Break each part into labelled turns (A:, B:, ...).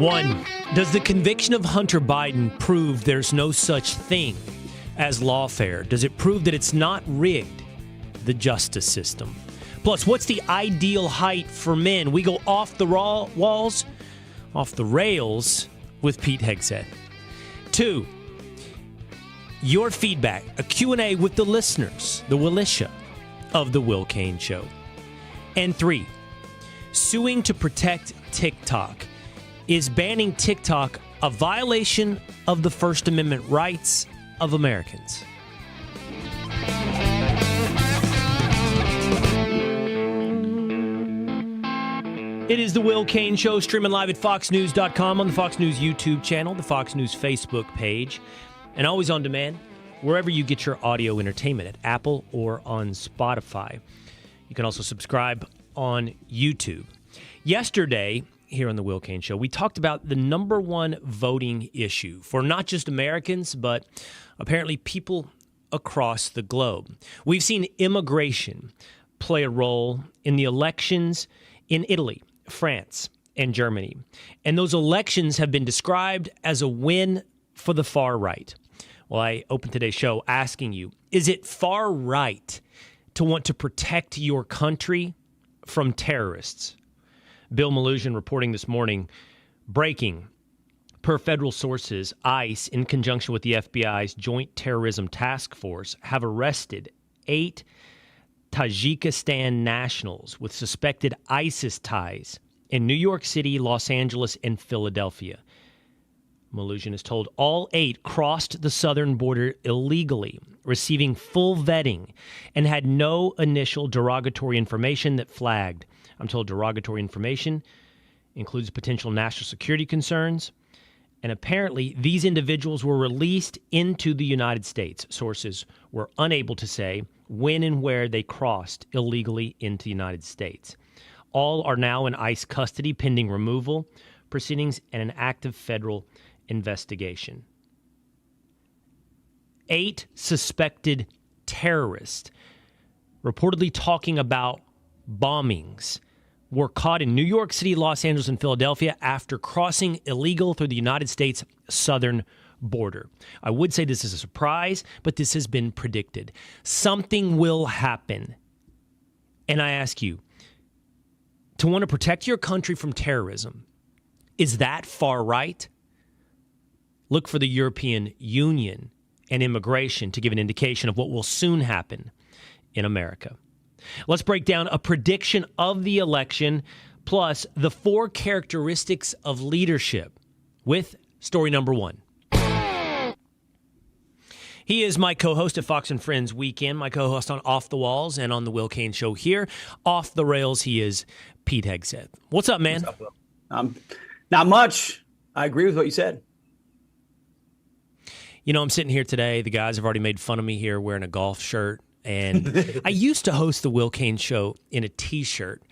A: One, does the conviction of Hunter Biden prove there's no such thing as lawfare? Does it prove that it's not rigged, the justice system? Plus, what's the ideal height for men? We go off the walls, off the rails with Pete Hegseth. Two, your feedback, a Q&A with the listeners, the militia of the Will Cain Show. And three, suing to protect TikTok. Is banning TikTok a violation of the First Amendment rights of Americans? It is the Will Cain Show, streaming live at foxnews.com, on the Fox News YouTube channel, the Fox News Facebook page, and always on demand wherever you get your audio entertainment, at Apple or on Spotify. You can also subscribe on YouTube. Yesterday, here on the Will Cain Show, we talked about the number one voting issue for not just Americans, but apparently people across the globe. We've seen immigration play a role in the elections in Italy, France, and Germany. And those elections have been described as a win for the far right. Well, I opened today's show asking you, is it far right to want to protect your country from terrorists? Bill Melugin reporting this morning, breaking. Per federal sources, ICE, in conjunction with the FBI's Joint Terrorism Task Force, have arrested 8 Tajikistan nationals with suspected ISIS ties in New York City, Los Angeles, and Philadelphia. Melugin is told all 8 crossed the southern border illegally, receiving full vetting, and had no initial derogatory information that flagged. I'm told derogatory information includes potential national security concerns, and apparently these individuals were released into the United States. Sources were unable to say when and where they crossed illegally into the United States. All are now in ICE custody pending removal proceedings and an active federal investigation. 8 suspected terrorists, reportedly talking about bombings, were caught in New York City, Los Angeles, and Philadelphia after crossing illegal through the United States southern border. I would say this is a surprise, but this has been predicted. Something will happen. And I ask you, to want to protect your country from terrorism, is that far right? Look for the European Union and immigration to give an indication of what will soon happen in America. Let's break down a prediction of the election, plus the 4 characteristics of leadership with story number 1. He is my co-host at Fox and Friends Weekend, my co-host on Off the Walls and on the Will Cain Show here. Off the rails, he is Pete Hegseth. What's up, man?
B: What's up, Will? Not much. I agree with what you said.
A: You know, I'm sitting here today. The guys have already made fun of me here wearing a golf shirt. And I used to host the Will Cain Show in a T-shirt.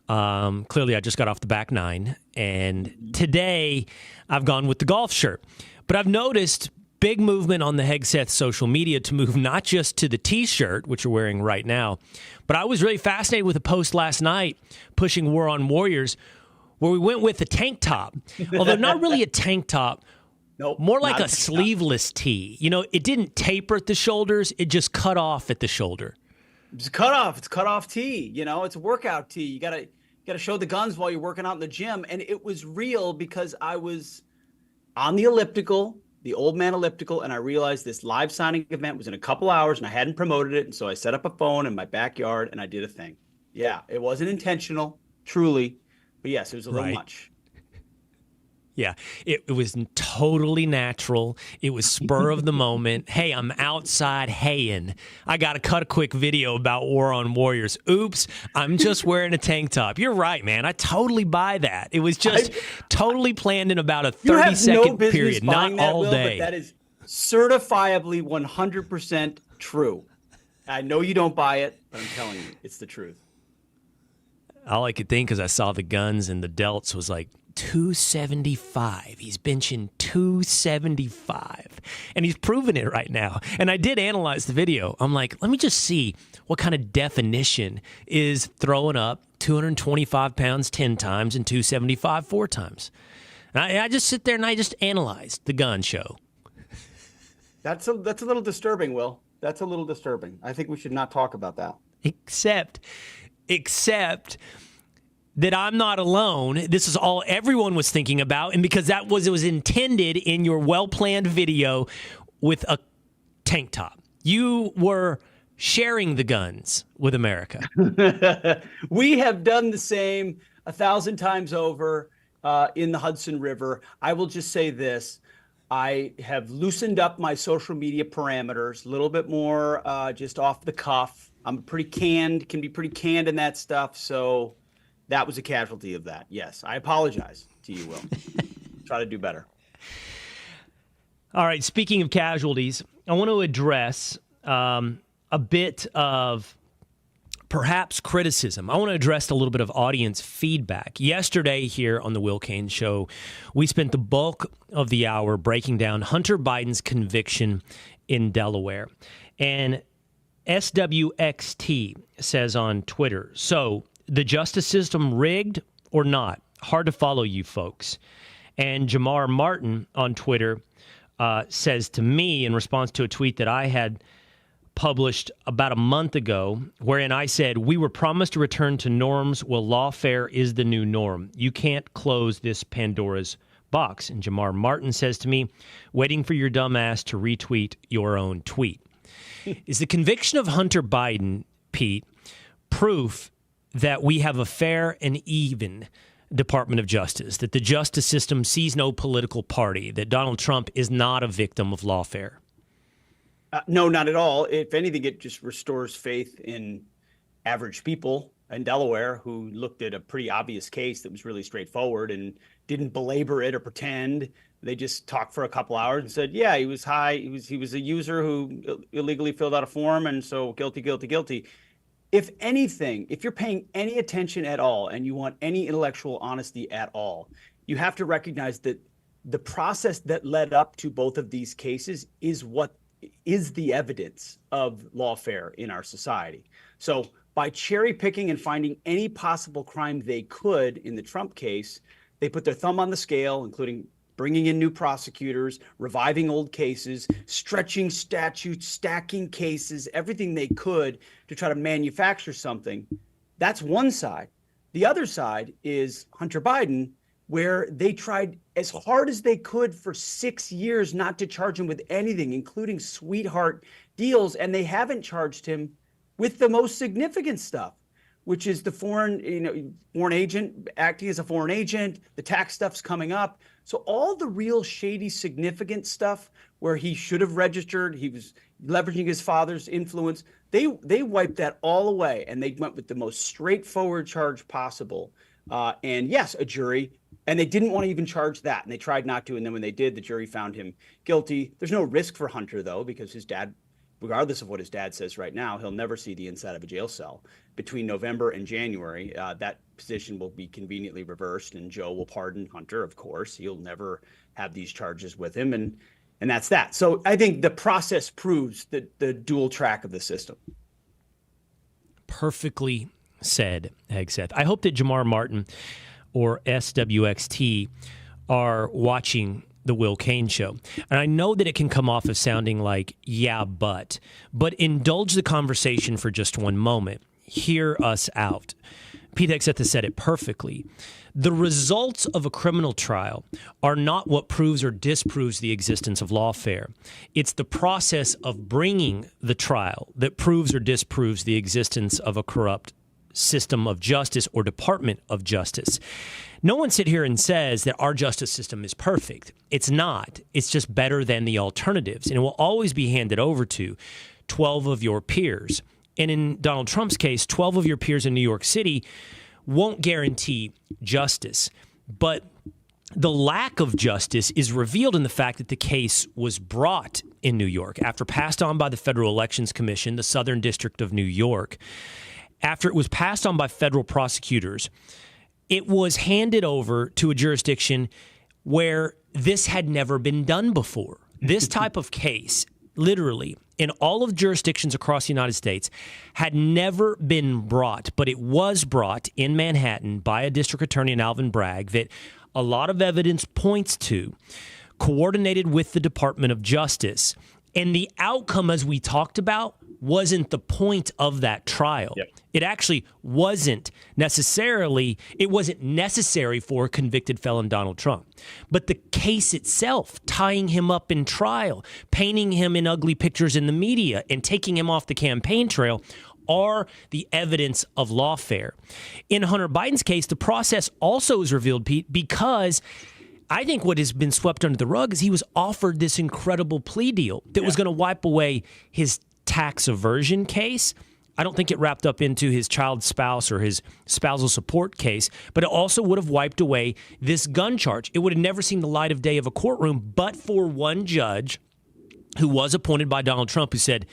A: Clearly, I just got off the back 9. And today, I've gone with the golf shirt. But I've noticed big movement on the Hegseth social media to move not just to the T-shirt, which you're wearing right now, but I was really fascinated with a post last night pushing War on Warriors where we went with a tank top. Although not really a tank top.
B: Nope,
A: more like a sleeveless tee. You know, it didn't taper at the shoulders. It just cut off at the shoulder.
B: It's cut off. It's cut off tee. You know, it's a workout tee. You gotta show the guns while you're working out in the gym. And it was real because I was on the elliptical, the old man elliptical, and I realized this live signing event was in a couple hours and I hadn't promoted it. And so I set up a phone in my backyard and I did a thing. Yeah, it wasn't intentional, truly. But yes, it was a little much.
A: Yeah, it was totally natural. It was spur of the moment. Hey, I'm outside haying. I got to cut a quick video about War on Warriors. Oops, I'm just wearing a tank top. You're right, man. I totally buy that. It was just totally planned in about a 30-second period, not all day.
B: But that is certifiably 100% true. I know you don't buy it, but I'm telling you, it's the truth.
A: All I could think, because I saw the guns and the delts, was like, 275. He's benching 275. And he's proving it right now. And I did analyze the video. I'm like, let me just see what kind of definition is throwing up 225 pounds 10 times and 275 4 times. And I just sit there and I just analyze the gun show.
B: That's a little disturbing, Will. That's a little disturbing. I think we should not talk about that.
A: Except that I'm not alone. This is all everyone was thinking about, and because it was intended in your well-planned video with a tank top. You were sharing the guns with America.
B: We have done the same 1,000 times over in the Hudson River. I will just say this. I have loosened up my social media parameters a little bit more, just off the cuff. I'm can be pretty canned in that stuff. So that was a casualty of that. Yes, I apologize to you, Will. Try to do better.
A: All right, speaking of casualties, I want to address a bit of perhaps criticism. I want to address a little bit of audience feedback. Yesterday here on the Will Cain Show, we spent the bulk of the hour breaking down Hunter Biden's conviction in Delaware. And SWXT says on Twitter, so the justice system rigged or not? Hard to follow you folks. And Jamar Martin on Twitter says to me in response to a tweet that I had published about a month ago, wherein I said, we were promised a return to norms. Well, lawfare is the new norm. You can't close this Pandora's box. And Jamar Martin says to me, waiting for your dumb ass to retweet your own tweet. Is the conviction of Hunter Biden, Pete, proof that we have a fair and even Department of Justice, that the justice system sees no political party, that Donald Trump is not a victim of lawfare?
B: No, not at all. If anything, it just restores faith in average people in Delaware who looked at a pretty obvious case that was really straightforward and didn't belabor it or pretend. They just talked for a couple hours and said, yeah, he was high. He was a user who illegally filled out a form, and so guilty, guilty, guilty. If anything, if you're paying any attention at all and you want any intellectual honesty at all, you have to recognize that the process that led up to both of these cases is what is the evidence of lawfare in our society. So by cherry picking and finding any possible crime they could in the Trump case, they put their thumb on the scale, including bringing in new prosecutors, reviving old cases, stretching statutes, stacking cases, everything they could to try to manufacture something. That's one side. The other side is Hunter Biden, where they tried as hard as they could for 6 years not to charge him with anything, including sweetheart deals, and they haven't charged him with the most significant stuff, which is the foreign agent acting as a foreign agent. The tax stuff's coming up. So all the real shady, significant stuff where he should have registered, he was leveraging his father's influence, they wiped that all away, and they went with the most straightforward charge possible. And yes, a jury, and they didn't want to even charge that, and they tried not to. And then when they did, the jury found him guilty. There's no risk for Hunter, though, because his dad, regardless of what his dad says right now, he'll never see the inside of a jail cell. Between November and January, that position will be conveniently reversed, and Joe will pardon Hunter, of course. He'll never have these charges with him, and that's that. So I think the process proves the dual track of the system.
A: Perfectly said, Hegseth. I hope that Jamar Martin or SWXT are watching the Will Cain Show. And I know that it can come off as sounding like, yeah, but indulge the conversation for just one moment. Hear us out. Pete Hegseth has said it perfectly. The results of a criminal trial are not what proves or disproves the existence of lawfare. It's the process of bringing the trial that proves or disproves the existence of a corrupt system of justice or Department of Justice. No one sit here and says that our justice system is perfect. It's not. It's just better than the alternatives. And it will always be handed over to 12 of your peers. And in Donald Trump's case, 12 of your peers in New York City won't guarantee justice. But the lack of justice is revealed in the fact that the case was brought in New York after passed on by the Federal Elections Commission, the Southern District of New York. After it was passed on by federal prosecutors, it was handed over to a jurisdiction where this had never been done before. This type of case, literally, in all of jurisdictions across the United States, had never been brought, but it was brought in Manhattan by a district attorney in Alvin Bragg that a lot of evidence points to, coordinated with the Department of Justice. And the outcome, as we talked about, wasn't the point of that trial.
B: Yep.
A: It actually wasn't necessary for convicted felon Donald Trump. But the case itself, tying him up in trial, painting him in ugly pictures in the media, and taking him off the campaign trail are the evidence of lawfare. In Hunter Biden's case, the process also is revealed, Pete, because I think what has been swept under the rug is he was offered this incredible plea deal that was going to wipe away his tax aversion case. I don't think it wrapped up into his child spouse or his spousal support case, but it also would have wiped away this gun charge. It would have never seen the light of day of a courtroom, but for one judge who was appointed by Donald Trump who said,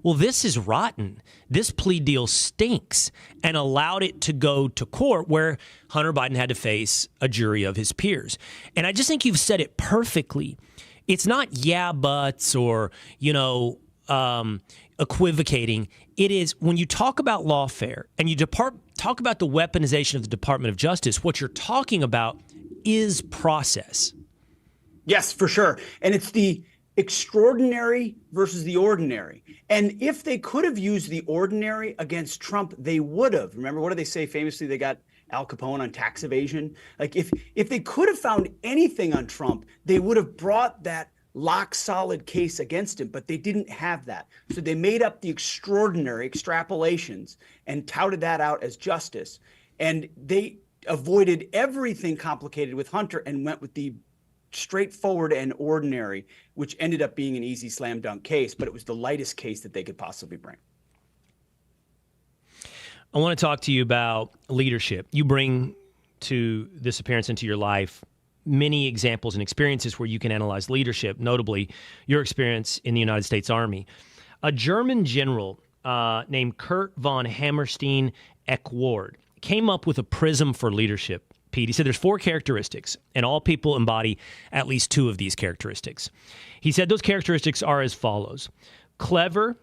A: well, this is rotten. This plea deal stinks, and allowed it to go to court where Hunter Biden had to face a jury of his peers. And I just think you've said it perfectly. It's not yeah, buts or, equivocating. It is when you talk about lawfare and you talk about the weaponization of the Department of Justice, what you're talking about is process.
B: Yes, for sure. And it's the extraordinary versus the ordinary. And if they could have used the ordinary against Trump, they would have. Remember, what do they say famously? They got Al Capone on tax evasion. Like if they could have found anything on Trump, they would have brought that lock solid case against him, but they didn't have that. So they made up the extraordinary extrapolations and touted that out as justice. And they avoided everything complicated with Hunter and went with the straightforward and ordinary, which ended up being an easy slam dunk case, but it was the lightest case that they could possibly bring.
A: I want to talk to you about leadership. You bring to this appearance into your life many examples and experiences where you can analyze leadership, notably your experience in the United States Army. A German general named Kurt von Hammerstein-Eckward came up with a prism for leadership. Pete, he said there's 4 characteristics, and all people embody at least 2 of these characteristics. He said those characteristics are as follows: clever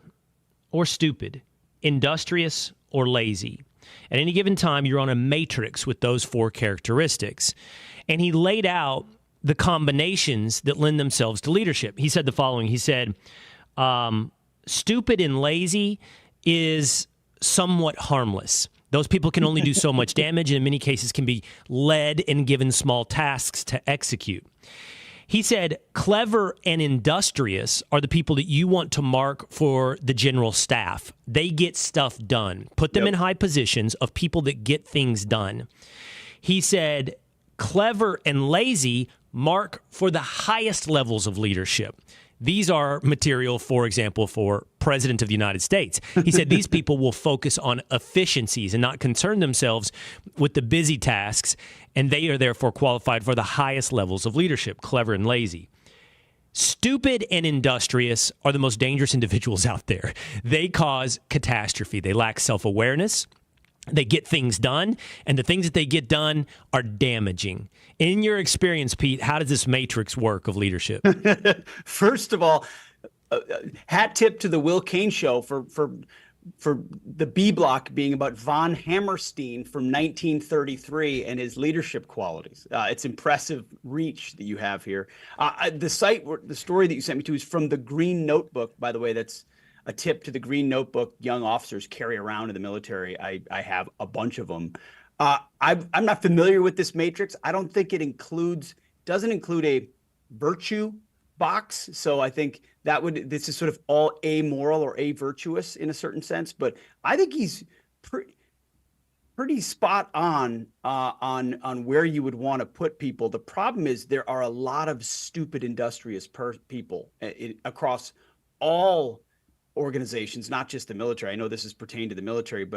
A: or stupid, industrious or lazy. At any given time, you're on a matrix with those 4 characteristics. And he laid out the combinations that lend themselves to leadership. He said the following. He said, stupid and lazy is somewhat harmless. Those people can only do so much damage, and in many cases can be led and given small tasks to execute. He said, clever and industrious are the people that you want to mark for the general staff. They get stuff done. Put them in high positions of people that get things done. He said, clever and lazy mark for the highest levels of leadership. These are material, for example, for President of the United States. He said these people will focus on efficiencies and not concern themselves with the busy tasks, and they are therefore qualified for the highest levels of leadership, clever and lazy. Stupid and industrious are the most dangerous individuals out there. They cause catastrophe. They lack self-awareness. They get things done, and the things that they get done are damaging. In your experience, Pete, how does this matrix work of leadership?
B: First of all, hat tip to the Will Cain Show for the B block being about von Hammerstein from 1933 and his leadership qualities. It's impressive reach that you have here. The story that you sent me to is from the Green Notebook, by the way. That's a tip to the Green Notebook young officers carry around in the military. I have a bunch of them. I'm not familiar with this matrix. I don't think it doesn't include a virtue box. So I think this is sort of all amoral or avirtuous in a certain sense. But I think he's pretty spot on where you would want to put people. The problem is there are a lot of stupid, industrious people across all organizations, not just the military. I know this is pertaining to the military,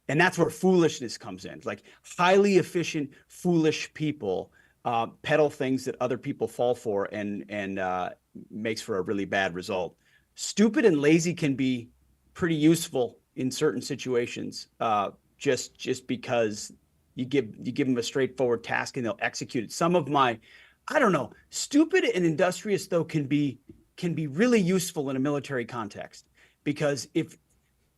B: and that's where foolishness comes in. Like highly efficient, foolish people peddle things that other people fall for and makes for a really bad result. Stupid and lazy can be pretty useful in certain situations, just because you give them a straightforward task and they'll execute it. Some of my, stupid and industrious though can be really useful in a military context. Because if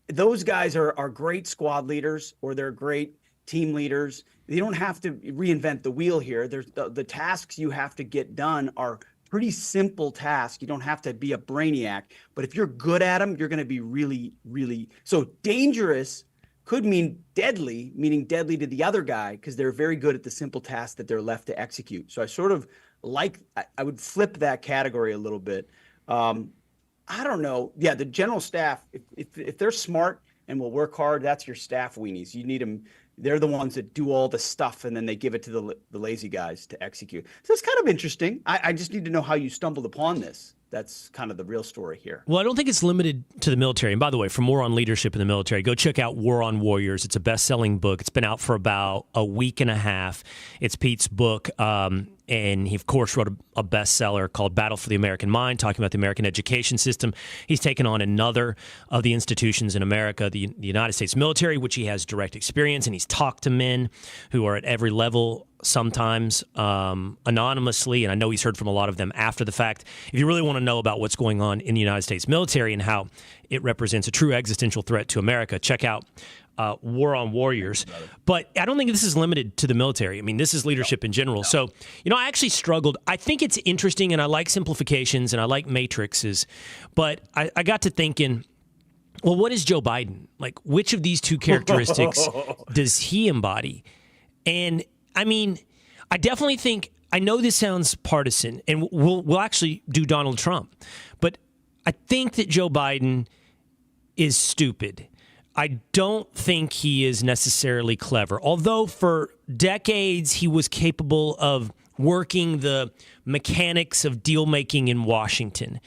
B: those guys are great squad leaders or they're great team leaders. They don't have to reinvent the wheel here. There's the tasks you have to get done are pretty simple tasks. You don't have to be a brainiac, but if you're good at them, you're going to be really, really so dangerous. Could mean deadly, meaning deadly to the other guy, because they're very good at the simple tasks that they're left to execute. So I sort of I would flip that category a little bit. I don't know. Yeah, the general staff, if they're smart and will work hard, that's your staff weenies. You need them. They're the ones that do all the stuff, and then they give it to the lazy guys to execute. So it's kind of interesting. I just need to know how you stumbled upon this. That's kind of the real story here.
A: Well, I don't think it's limited to the military. And by the way, for more on leadership in the military, go check out War on Warriors. It's a best-selling book. It's been out for about a week and a half. It's Pete's book. And he, of course, wrote a bestseller called Battle for the American Mind, talking about the American education system. He's taken on another of the institutions in America, the United States military, which he has direct experience, and he's talked to men who are at every level, sometimes anonymously, and I know he's heard from a lot of them after the fact. If you really want to know about what's going on in the United States military and how it represents a true existential threat to America, check out War on Warriors. But I don't think this is limited to the military. I mean, this is leadership in general. So, I actually struggled. I think it's interesting, and I like simplifications, and I like matrices. But I got to thinking, well, what is Joe Biden? Like, which of these two characteristics does he embody? And, I mean, I definitely think, I know this sounds partisan, and we'll actually do Donald Trump. But I think that Joe Biden is stupid. I don't think he is necessarily clever, although for decades he was capable of working the mechanics of deal-making in Washington.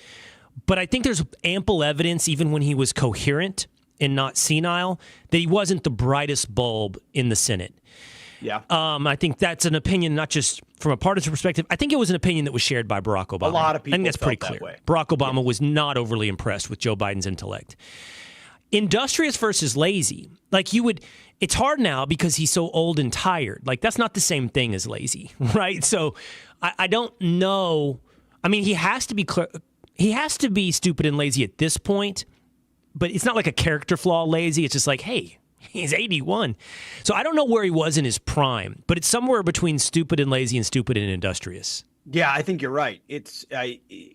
A: But I think there's ample evidence, even when he was coherent and not senile, that he wasn't the brightest bulb in the Senate.
B: Yeah.
A: I think that's an opinion, not just from a partisan perspective. I think it was an opinion that was shared by Barack Obama.
B: A lot of people
A: I think that's pretty
B: felt
A: clear.
B: that way.
A: Barack Obama was not overly impressed with Joe Biden's intellect. Industrious versus lazy. Like it's hard now because he's so old and tired. Like that's not the same thing as lazy, right? So I don't know. I mean, he has to be stupid and lazy at this point, but it's not like a character flaw lazy. It's just like, hey, he's 81. So I don't know where he was in his prime, but it's somewhere between stupid and lazy and stupid and industrious.
B: Yeah, I think you're right. It's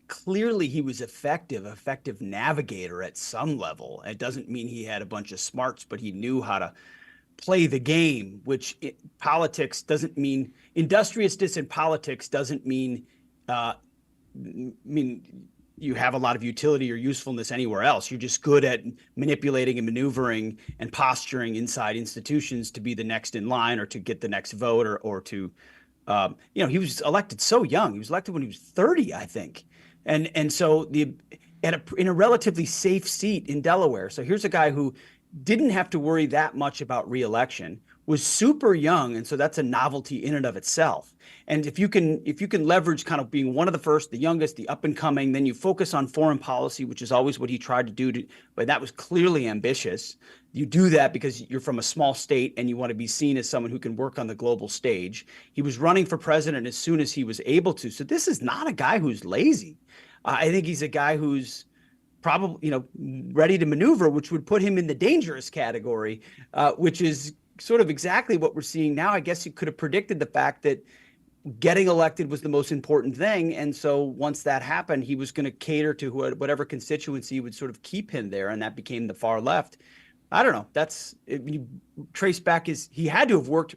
B: clearly he was effective navigator at some level. It doesn't mean he had a bunch of smarts, but he knew how to play the game, which politics doesn't mean industriousness in politics doesn't mean you have a lot of utility or usefulness anywhere else. You're just good at manipulating and maneuvering and posturing inside institutions to be the next in line or to get the next vote or to he was elected so young. He was elected when he was 30, I think. And so in a relatively safe seat in Delaware. So here's a guy who didn't have to worry that much about re-election, was super young, and so that's a novelty in and of itself. And if you can leverage kind of being one of the first, the youngest, the up and coming, then you focus on foreign policy, which is always what he tried to do, but that was clearly ambitious. You do that because you're from a small state and you want to be seen as someone who can work on the global stage. He was running for president as soon as he was able to. So this is not a guy who's lazy. I think he's a guy who's probably, ready to maneuver, which would put him in the dangerous category, which is sort of exactly what we're seeing now. I guess you could have predicted the fact that getting elected was the most important thing. And so once that happened, he was going to cater to whatever constituency would sort of keep him there. And that became the far left. I don't know. You trace back he had to have worked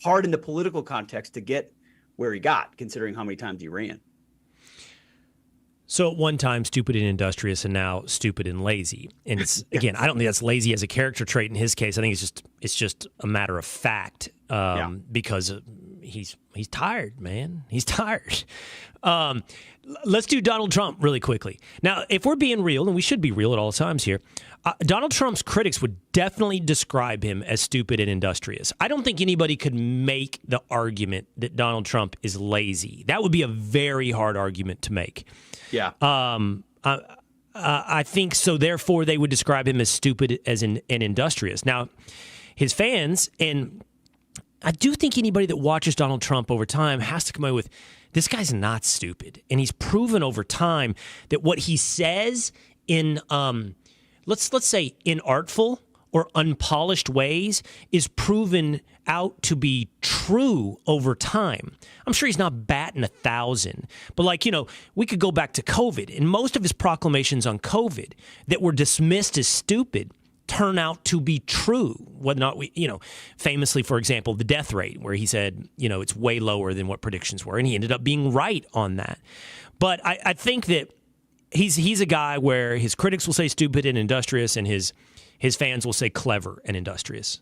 B: hard in the political context to get where he got, considering how many times he ran.
A: So at one time, stupid and industrious, and now stupid and lazy. And it's again, I don't think that's lazy as a character trait in his case. I think it's just a matter of fact because he's tired, man. He's tired. Let's do Donald Trump really quickly. Now, if we're being real, and we should be real at all times here, Donald Trump's critics would definitely describe him as stupid and industrious. I don't think anybody could make the argument that Donald Trump is lazy. That would be a very hard argument to make.
B: Yeah.
A: I think so. Therefore, they would describe him as stupid and industrious. Now, his fans, and I do think anybody that watches Donald Trump over time has to come away with, this guy's not stupid. And he's proven over time that what he says in, let's say inartful or unpolished ways is proven out to be true over time. I'm sure he's not batting 1,000, but we could go back to COVID, and most of his proclamations on COVID that were dismissed as stupid turn out to be true. Whether or not famously, for example, the death rate, where he said, it's way lower than what predictions were, and he ended up being right on that. But I think that he's a guy where his critics will say stupid and industrious, and his fans will say clever and industrious.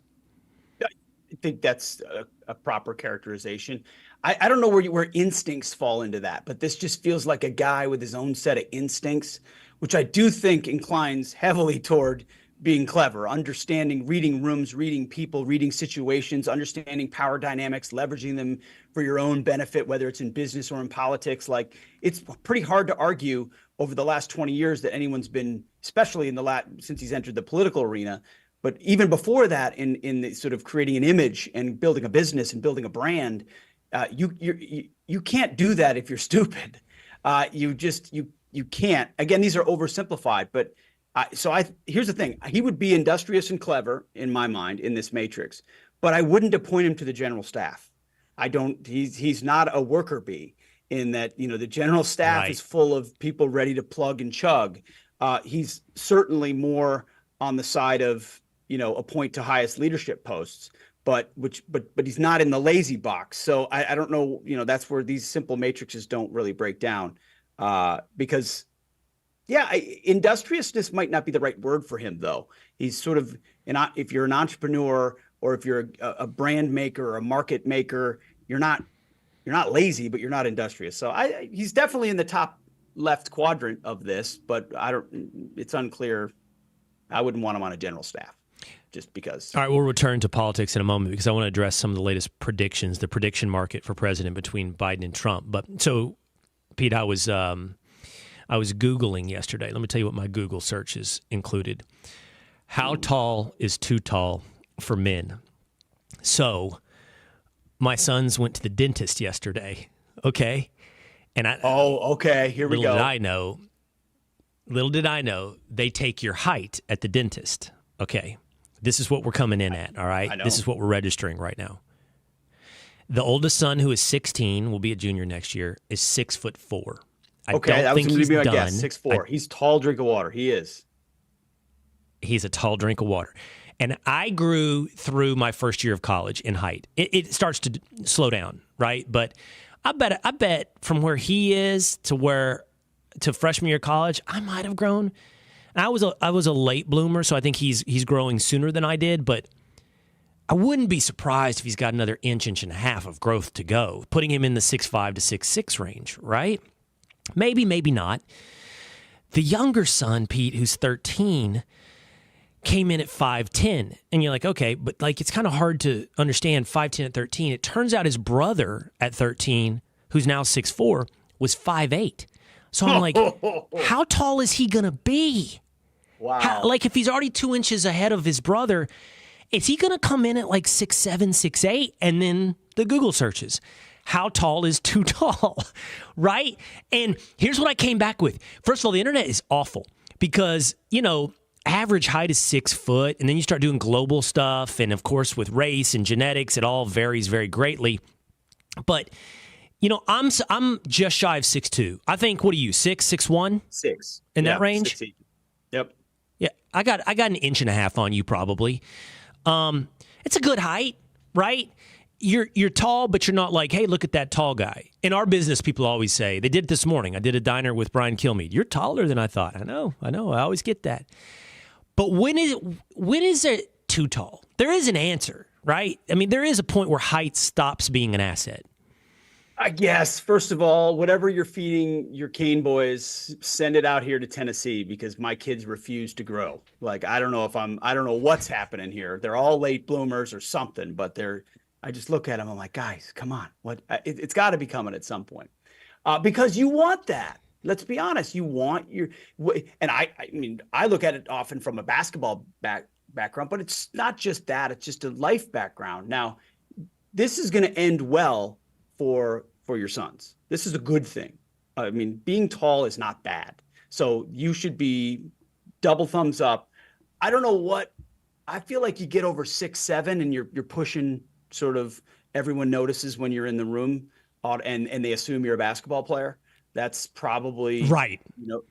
B: I think that's a proper characterization. I don't know where instincts fall into that, but this just feels like a guy with his own set of instincts, which I do think inclines heavily toward being clever, understanding, reading rooms, reading people, reading situations, understanding power dynamics, leveraging them for your own benefit, whether it's in business or in politics. Like, it's pretty hard to argue over the last 20 years that anyone's been, especially since he's entered the political arena, but even before that, in the sort of creating an image and building a business and building a brand, you can't do that if you're stupid. You can't. Again, these are oversimplified, but here's the thing. He would be industrious and clever in my mind in this matrix, but I wouldn't appoint him to the general staff. He's not a worker bee in that, the general staff is full of people ready to plug and chug. He's certainly more on the side of, appoint to highest leadership posts, but he's not in the lazy box. So I don't know, that's where these simple matrices don't really break down, because industriousness might not be the right word for him, though. He's sort of, if you're an entrepreneur or if you're a brand maker or a market maker, you're not lazy, but you're not industrious. So he's definitely in the top left quadrant of this, but it's unclear. I wouldn't want him on a general staff just because.
A: All right, we'll return to politics in a moment because I want to address some of the latest predictions, the prediction market for president between Biden and Trump. But so, Pete, I was Googling yesterday. Let me tell you what my Google searches included. How tall is too tall for men? So my sons went to the dentist yesterday, okay? And
B: okay, here we go.
A: Little did I know, they take your height at the dentist, okay? This is what we're coming in at, all right? This is what we're registering right now. The oldest son, who is 16, will be a junior next year, is 6'4".
B: That was going to be my guess. 6'4". He's tall drink of water. He is.
A: He's a tall drink of water. And I grew through my first year of college in height. It starts to slow down, right? But I bet from where he is to freshman year of college, I might have grown. I was a late bloomer, so I think he's growing sooner than I did. But I wouldn't be surprised if he's got another inch and a half of growth to go, putting him in the 6'5" to 6'6" range, right? Maybe, maybe not. The younger son, Pete, who's 13, came in at 5'10", and you're like, okay, but it's kind of hard to understand 5'10" at 13. It turns out his brother at 13, who's now 6'4", was 5'8". So I'm like, how tall is he gonna be?
B: Wow.
A: If he's already 2 inches ahead of his brother, is he gonna come in at 6'7", 6'8"? And then the Google searches. How tall is too tall, right? And here's what I came back with. First of all, the internet is awful because, average height is 6 foot, and then you start doing global stuff, and of course with race and genetics, it all varies very greatly. But, I'm just shy of 6'2". I think, what are you, 6'1"?
B: 6.
A: In that range?
B: 6'8". Yep.
A: Yeah, I got an inch and a half on you probably. It's a good height, right? You're tall, but you're not like, hey, look at that tall guy. In our business, people always say, they did it this morning. I did a diner with Brian Kilmeade. You're taller than I thought. I know. I always get that. But when is it too tall? There is an answer, right? I mean, there is a point where height stops being an asset.
B: I guess, first of all, whatever you're feeding your Cain boys, send it out here to Tennessee because my kids refuse to grow. I don't know what's happening here. They're all late bloomers or something, but I just look at them. I'm like, guys, come on. It's got to be coming at some point, because you want that. Let's be honest. You want and I look at it often from a basketball background, but it's not just that. It's just a life background. Now, this is going to end well for your sons. This is a good thing. Being tall is not bad. So you should be double thumbs up. I don't know what I feel like you get over 6'7" and you're pushing sort of everyone notices when you're in the room, and they assume you're a basketball player. That's probably
A: right.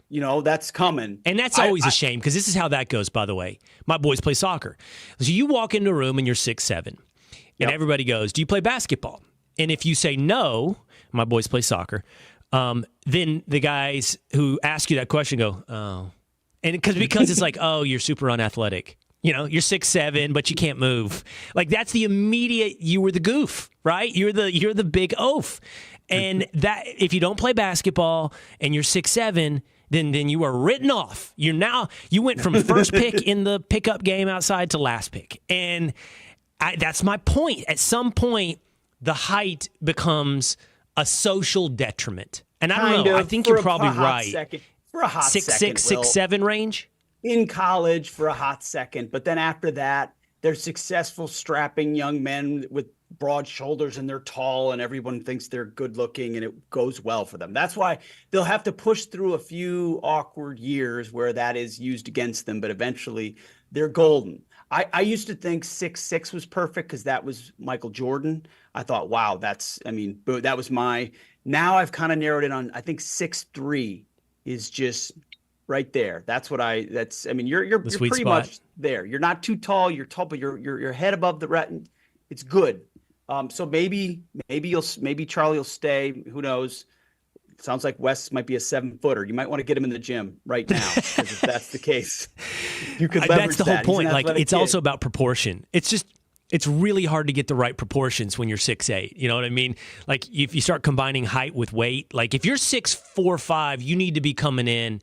B: That's coming.
A: And that's always a shame, because this is how that goes, by the way. My boys play soccer. So you walk into a room and you're 6'7", and everybody goes, "Do you play basketball?" And if you say no, my boys play soccer, then the guys who ask you that question go, "Oh." And because it's like, "Oh, you're super unathletic. You're 6'7", but you can't move." Like, that's the immediate, you were the goof, right? You're the big oaf. And that, if you don't play basketball and you're 6'7", then you are written off. You went from first pick in the pickup game outside to last pick. And that's my point. At some point, the height becomes a social detriment. And I don't know. I think you're probably right.
B: For a hot second,
A: 6'7" range?
B: In college for a hot second. But then after that, they're successful, strapping young men with broad shoulders, and they're tall, and everyone thinks they're good looking, and it goes well for them. That's why they'll have to push through a few awkward years where that is used against them, but eventually they're golden. I used to think 6'6" was perfect because that was Michael Jordan. I thought, wow, that was now I've kind of narrowed it on, I think 6'3" is just right there. You're pretty much there. You're not too tall, you're tall, but your head above the retin. It's good. So maybe Charlie will stay. Who knows? Sounds like Wes might be a 7-footer. You might want to get him in the gym right now, because if that's the case, you could leverage
A: that's the whole point. Like, it's
B: kid.
A: also about proportion. It's really hard to get the right proportions when you're 6'8". You know what I mean? Like, if you start combining height with weight, like if you're 6'4", you need to be coming in.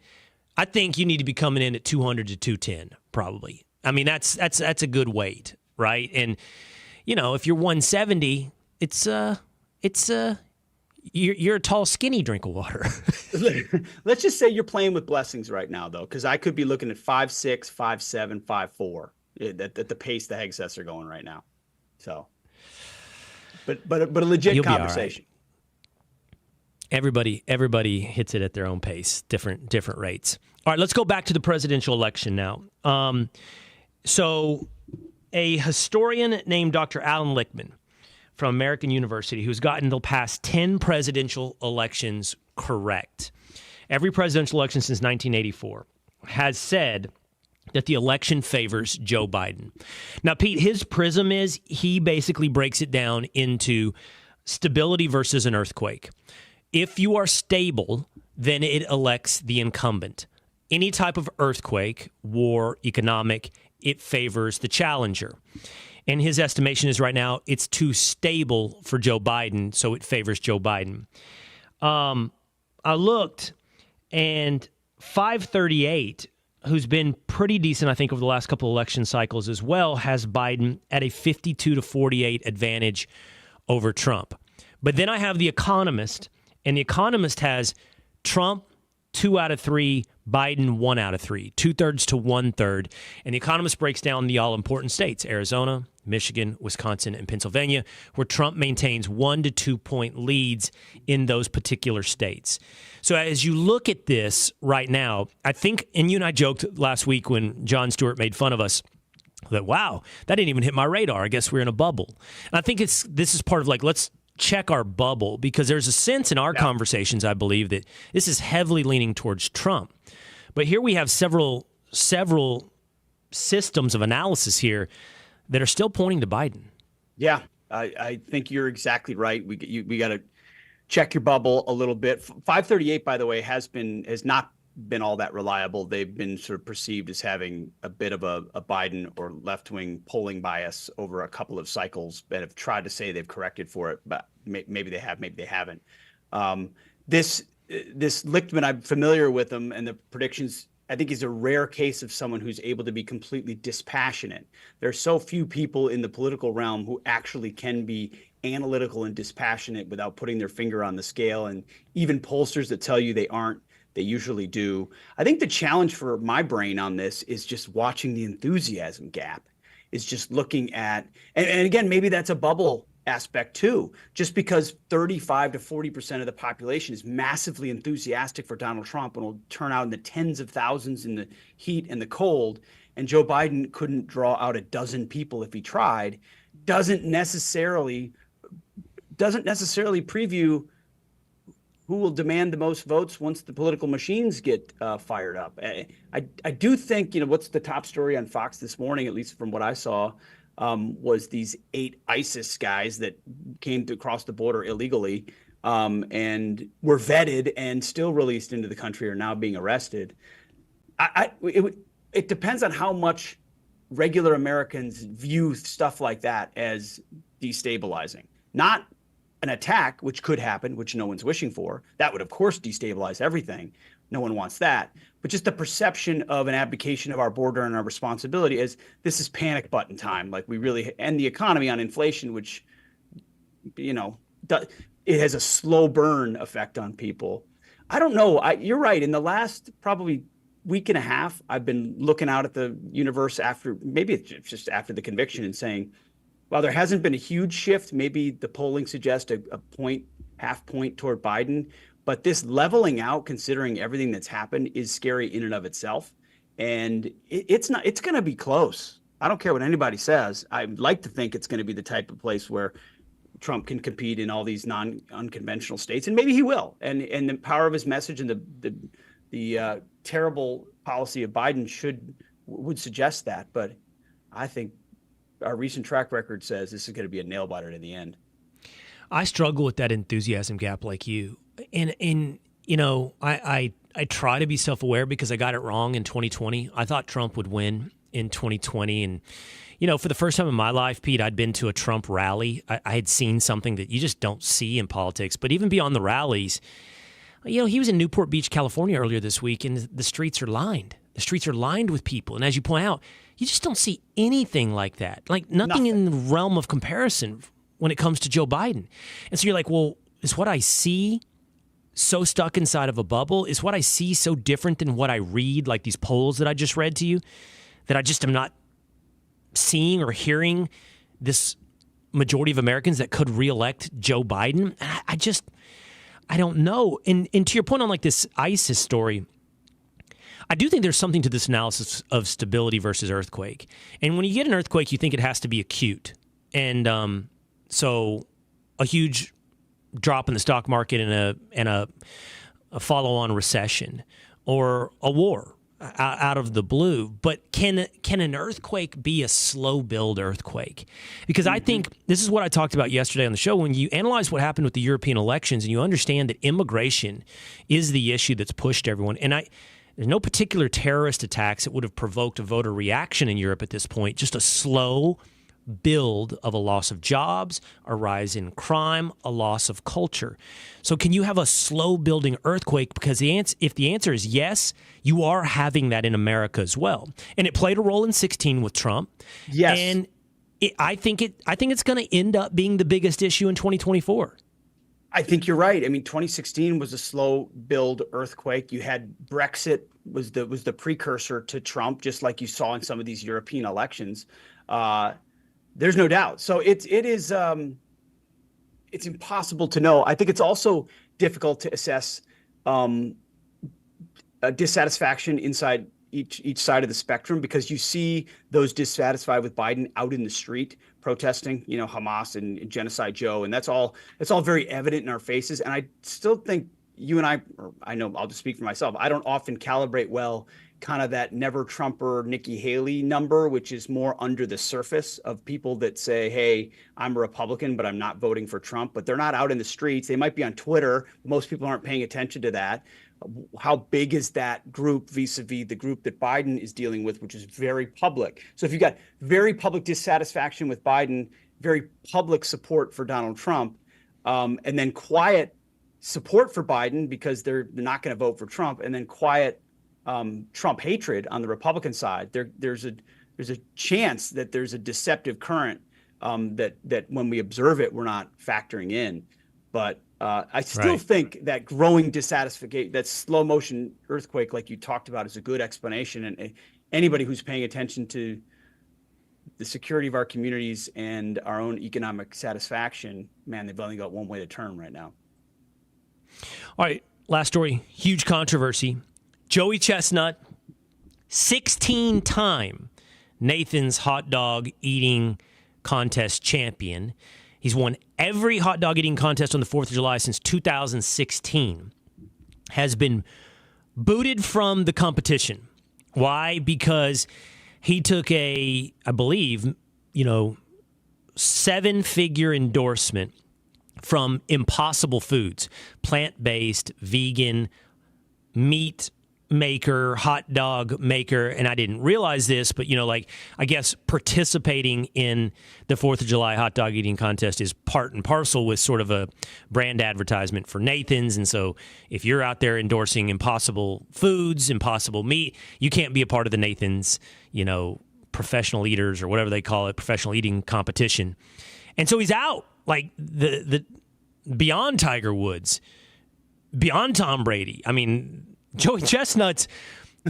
A: I think you need to be coming in at 200 to 210, probably. I mean, that's a good weight, right? And if you're 170, you're a tall, skinny drink of water.
B: Let's just say you're playing with blessings right now, though, because I could be looking at 5'6", 5'7", 5'4" at the pace the Hegseths are going right now. So, but a legit
A: You'll
B: conversation.
A: Everybody hits it at their own pace, different rates. All right, let's go back to the presidential election now. So a historian named Dr. Alan Lichtman from American University, who's gotten the past 10 presidential elections correct, every presidential election since 1984, has said that the election favors Joe Biden. Now, Pete, his prism is he basically breaks it down into stability versus an earthquake. If you are stable, then it elects the incumbent. Any type of earthquake, war, economic, it favors the challenger. And his estimation is right now it's too stable for Joe Biden, so it favors Joe Biden. I looked, and 538, who's been pretty decent, I think, over the last couple of election cycles as well, has Biden at a 52 to 48 advantage over Trump. But then I have The Economist, and The Economist has Trump 2 out of 3, Biden 1 out of 3, 2/3 to 1/3. And The Economist breaks down the all-important states, Arizona, Michigan, Wisconsin, and Pennsylvania, where Trump maintains 1 to 2 point leads in those particular states. So as you look at this right now, I think, and you and I joked last week when Jon Stewart made fun of us, that, wow, that didn't even hit my radar. I guess we're in a bubble. And I think this is part of, like, let's check our bubble, because there's a sense in our conversations, I believe, that this is heavily leaning towards Trump. But here we have several systems of analysis here that are still pointing to Biden. Yeah,
B: I think you're exactly right. We got to check your bubble a little bit. 538, by the way, has not been all that reliable. They've been sort of perceived as having a bit of a Biden or left-wing polling bias over a couple of cycles that have tried to say they've corrected for it, but maybe they have, maybe they haven't. This Lichtman, I'm familiar with him, and the predictions, I think he's a rare case of someone who's able to be completely dispassionate. There are so few people in the political realm who actually can be analytical and dispassionate without putting their finger on the scale. And even pollsters that tell you they aren't, they usually do. I think the challenge for my brain on this is just watching the enthusiasm gap, is just looking at, and again, maybe that's a bubble aspect too, just because 35 to 40% of the population is massively enthusiastic for Donald Trump and will turn out in the tens of thousands in the heat and the cold. and Joe Biden couldn't draw out a dozen people if he tried, doesn't necessarily preview who will demand the most votes once the political machines get fired up. I do think, what's the top story on Fox this morning, at least from what I saw, was these 8 ISIS guys that came to cross the border illegally and were vetted and still released into the country, are now being arrested. It depends on how much regular Americans view stuff like that as destabilizing. Not an attack, which could happen, which no one's wishing for. That would, of course, destabilize everything. No one wants that. But just the perception of an abdication of our border and our responsibility as this is panic button time. Like we really end the economy on inflation, which, it has a slow burn effect on people. I don't know. You're right. In the last probably week and a half, I've been looking out at the universe after, maybe it's just after the conviction, and saying, while there hasn't been a huge shift, maybe the polling suggests a point, half point toward Biden, but this leveling out, considering everything that's happened, is scary in and of itself. And it's going to be close. I don't care what anybody says. I'd like to think it's going to be the type of place where Trump can compete in all these unconventional states, and maybe he will. And the power of his message and the terrible policy of Biden would suggest that. But I think our recent track record says this is going to be a nail biter in the end.
A: I struggle with that enthusiasm gap like you. And I try to be self-aware because I got it wrong in 2020. I thought Trump would win in 2020. And, for the first time in my life, Pete, I'd been to a Trump rally. I had seen something that you just don't see in politics. But even beyond the rallies, he was in Newport Beach, California earlier this week, and the streets are lined. The streets are lined with people. And as you point out, you just don't see anything like that. Like nothing in the realm of comparison when it comes to Joe Biden. And so you're like, well, is what I see so stuck inside of a bubble? Is what I see so different than what I read, like these polls that I just read to you, that I just am not seeing or hearing this majority of Americans that could reelect Joe Biden? I don't know. And to your point on like this ISIS story, I do think there's something to this analysis of stability versus earthquake. And when you get an earthquake, you think it has to be acute. And so a huge drop in the stock market and a follow-on recession or a war out of the blue. But can an earthquake be a slow build earthquake? Because I think this is what I talked about yesterday on the show. When you analyze what happened with the European elections and you understand that immigration is the issue that's pushed everyone. And there's no particular terrorist attacks that would have provoked a voter reaction in Europe at this point, just a slow build of a loss of jobs, a rise in crime, a loss of culture. So can you have a slow building earthquake? Because if the answer is yes, you are having that in America as well. And it played a role in 2016 with Trump.
B: Yes.
A: And I think it's going to end up being the biggest issue in 2024.
B: I think you're right. I mean, 2016 was a slow build earthquake. You had Brexit was the precursor to Trump, just like you saw in some of these European elections. There's no doubt. So it's impossible to know. I think it's also difficult to assess a dissatisfaction inside each side of the spectrum, because you see those dissatisfied with Biden out in the street protesting, Hamas and Genocide Joe, and that's all very evident in our faces. And I still think you and I know I'll just speak for myself. I don't often calibrate well kind of that never Trumper Nikki Haley number, which is more under the surface of people that say, hey, I'm a Republican, but I'm not voting for Trump. But they're not out in the streets. They might be on Twitter. Most people aren't paying attention to that. How big is that group vis-a-vis the group that Biden is dealing with, which is very public? So if you've got very public dissatisfaction with Biden, very public support for Donald Trump, and then quiet support for Biden because they're not going to vote for Trump, and then quiet Trump hatred on the Republican side, there's a chance that there's a deceptive current that when we observe it, we're not factoring in. But I still think that growing dissatisfaction, that slow motion earthquake, like you talked about, is a good explanation. And anybody who's paying attention to the security of our communities and our own economic satisfaction, man, they've only got one way to turn right now.
A: All right, last story, huge controversy. Joey Chestnut, 16-time Nathan's hot dog eating contest champion. He's won every hot dog eating contest on the 4th of July since 2016. Has been booted from the competition. Why? Because he took I believe, 7-figure endorsement from Impossible Foods, plant-based, vegan, meat maker, hot dog maker, and I didn't realize this, but I guess participating in the 4th of July hot dog eating contest is part and parcel with sort of a brand advertisement for Nathan's. And so if you're out there endorsing Impossible Foods, Impossible Meat, you can't be a part of the Nathan's, professional eaters or whatever they call it, professional eating competition. And so he's out, like the beyond Tiger Woods, beyond Tom Brady. I mean, Joey Chestnut's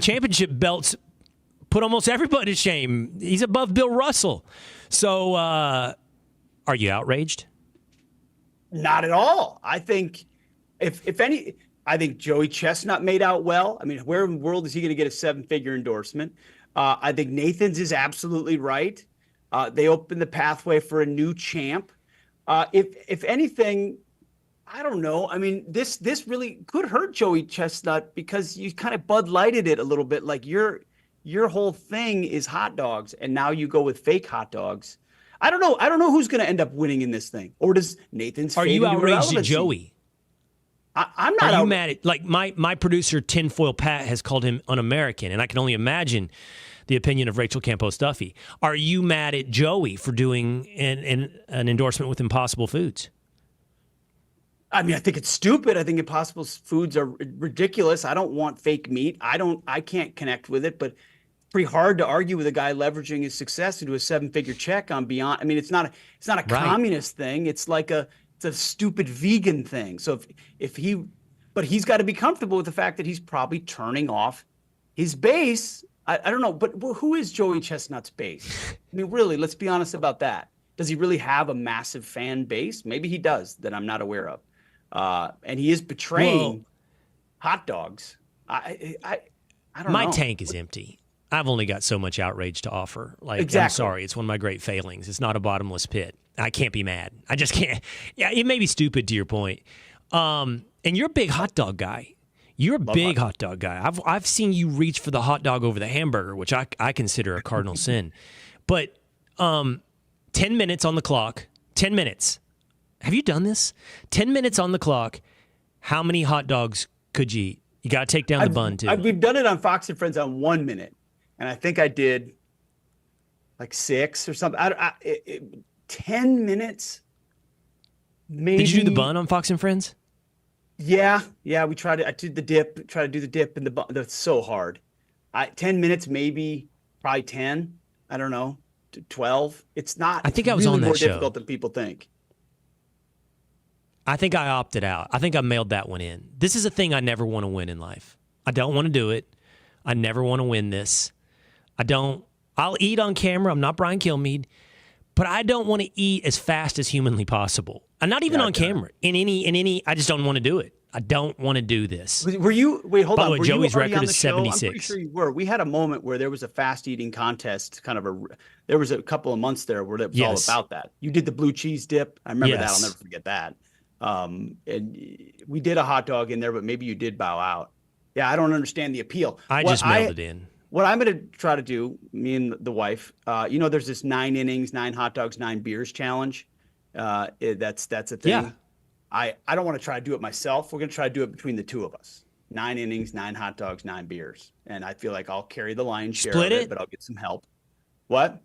A: championship belts put almost everybody to shame. He's above Bill Russell. So are you outraged?
B: Not at all. I think if any, I think Joey Chestnut made out well. I mean, where in the world is he going to get a 7-figure endorsement? I think Nathan's is absolutely right. They opened the pathway for a new champ. If anything, I don't know. I mean, this really could hurt Joey Chestnut because you kind of Bud Lighted it a little bit. Like your whole thing is hot dogs, and now you go with fake hot dogs. I don't know. I don't know who's going to end up winning in this thing. Or does Nathan's?
A: Are you outraged at Joey?
B: I'm not.
A: Are you mad at, like, my producer Tinfoil Pat has called him un-American, and I can only imagine the opinion of Rachel Campos Duffy. Are you mad at Joey for doing an endorsement with Impossible Foods?
B: I mean, I think it's stupid. I think Impossible Foods are ridiculous. I don't want fake meat. I can't connect with it, but it's pretty hard to argue with a guy leveraging his success to do a 7-figure check on Beyond. I mean, it's not a right. Communist thing. It's like it's a stupid vegan thing. So but he's got to be comfortable with the fact that he's probably turning off his base. I don't know, but who is Joey Chestnut's base? I mean, really, let's be honest about that. Does he really have a massive fan base? Maybe he does that I'm not aware of. And he is betraying hot dogs. I don't know.
A: My tank is empty. I've only got so much outrage to offer. Like,
B: exactly.
A: I'm sorry. It's one of my great failings. It's not a bottomless pit. I can't be mad. I just can't. Yeah, it may be stupid to your point. And you're a big hot dog guy. You're a big hot dog guy. I've seen you reach for the hot dog over the hamburger, which I consider a cardinal sin. But 10 minutes on the clock. 10 minutes. Have you done this? 10 minutes on the clock. How many hot dogs could you eat? You got to take down the bun, too.
B: We've done it on Fox and Friends on 1 minute. And I think I did like 6 or something. 10 minutes? Maybe.
A: Did you do the bun on Fox and Friends?
B: Yeah. We tried to. I did the dip. Try to do the dip in the bun. That's so hard. 10 minutes, maybe, probably 10. I don't know. 12. It's not.
A: I think I was
B: really
A: on that
B: more
A: show.
B: Difficult than people think.
A: I think I opted out. I think I mailed that one in. This is a thing I never want to win in life. I don't want to do it. I never want to win this. I'll eat on camera. I'm not Brian Kilmeade. But I don't want to eat as fast as humanly possible. And not even on camera. In any, I just don't want to do it. I don't want to do this.
B: Were you, wait, hold on.
A: By the way, Joey's record is 76.
B: I'm pretty sure you were. We had a moment where there was a fast eating contest, there was a couple of months there where it was all about that. You did the blue cheese dip. I remember that. I'll never forget that. And we did a hot dog in there, but maybe you did bow out. Yeah, I don't understand the appeal.
A: I just mailed it in.
B: What I'm going to try to do, me and the wife, there's this 9 innings, 9 hot dogs, 9 beers challenge. That's a thing.
A: Yeah.
B: I don't want to try to do it myself. We're going to try to do it between the two of us. 9 innings, 9 hot dogs, 9 beers. And I feel like I'll carry the lion's share of it, but I'll get some help. What?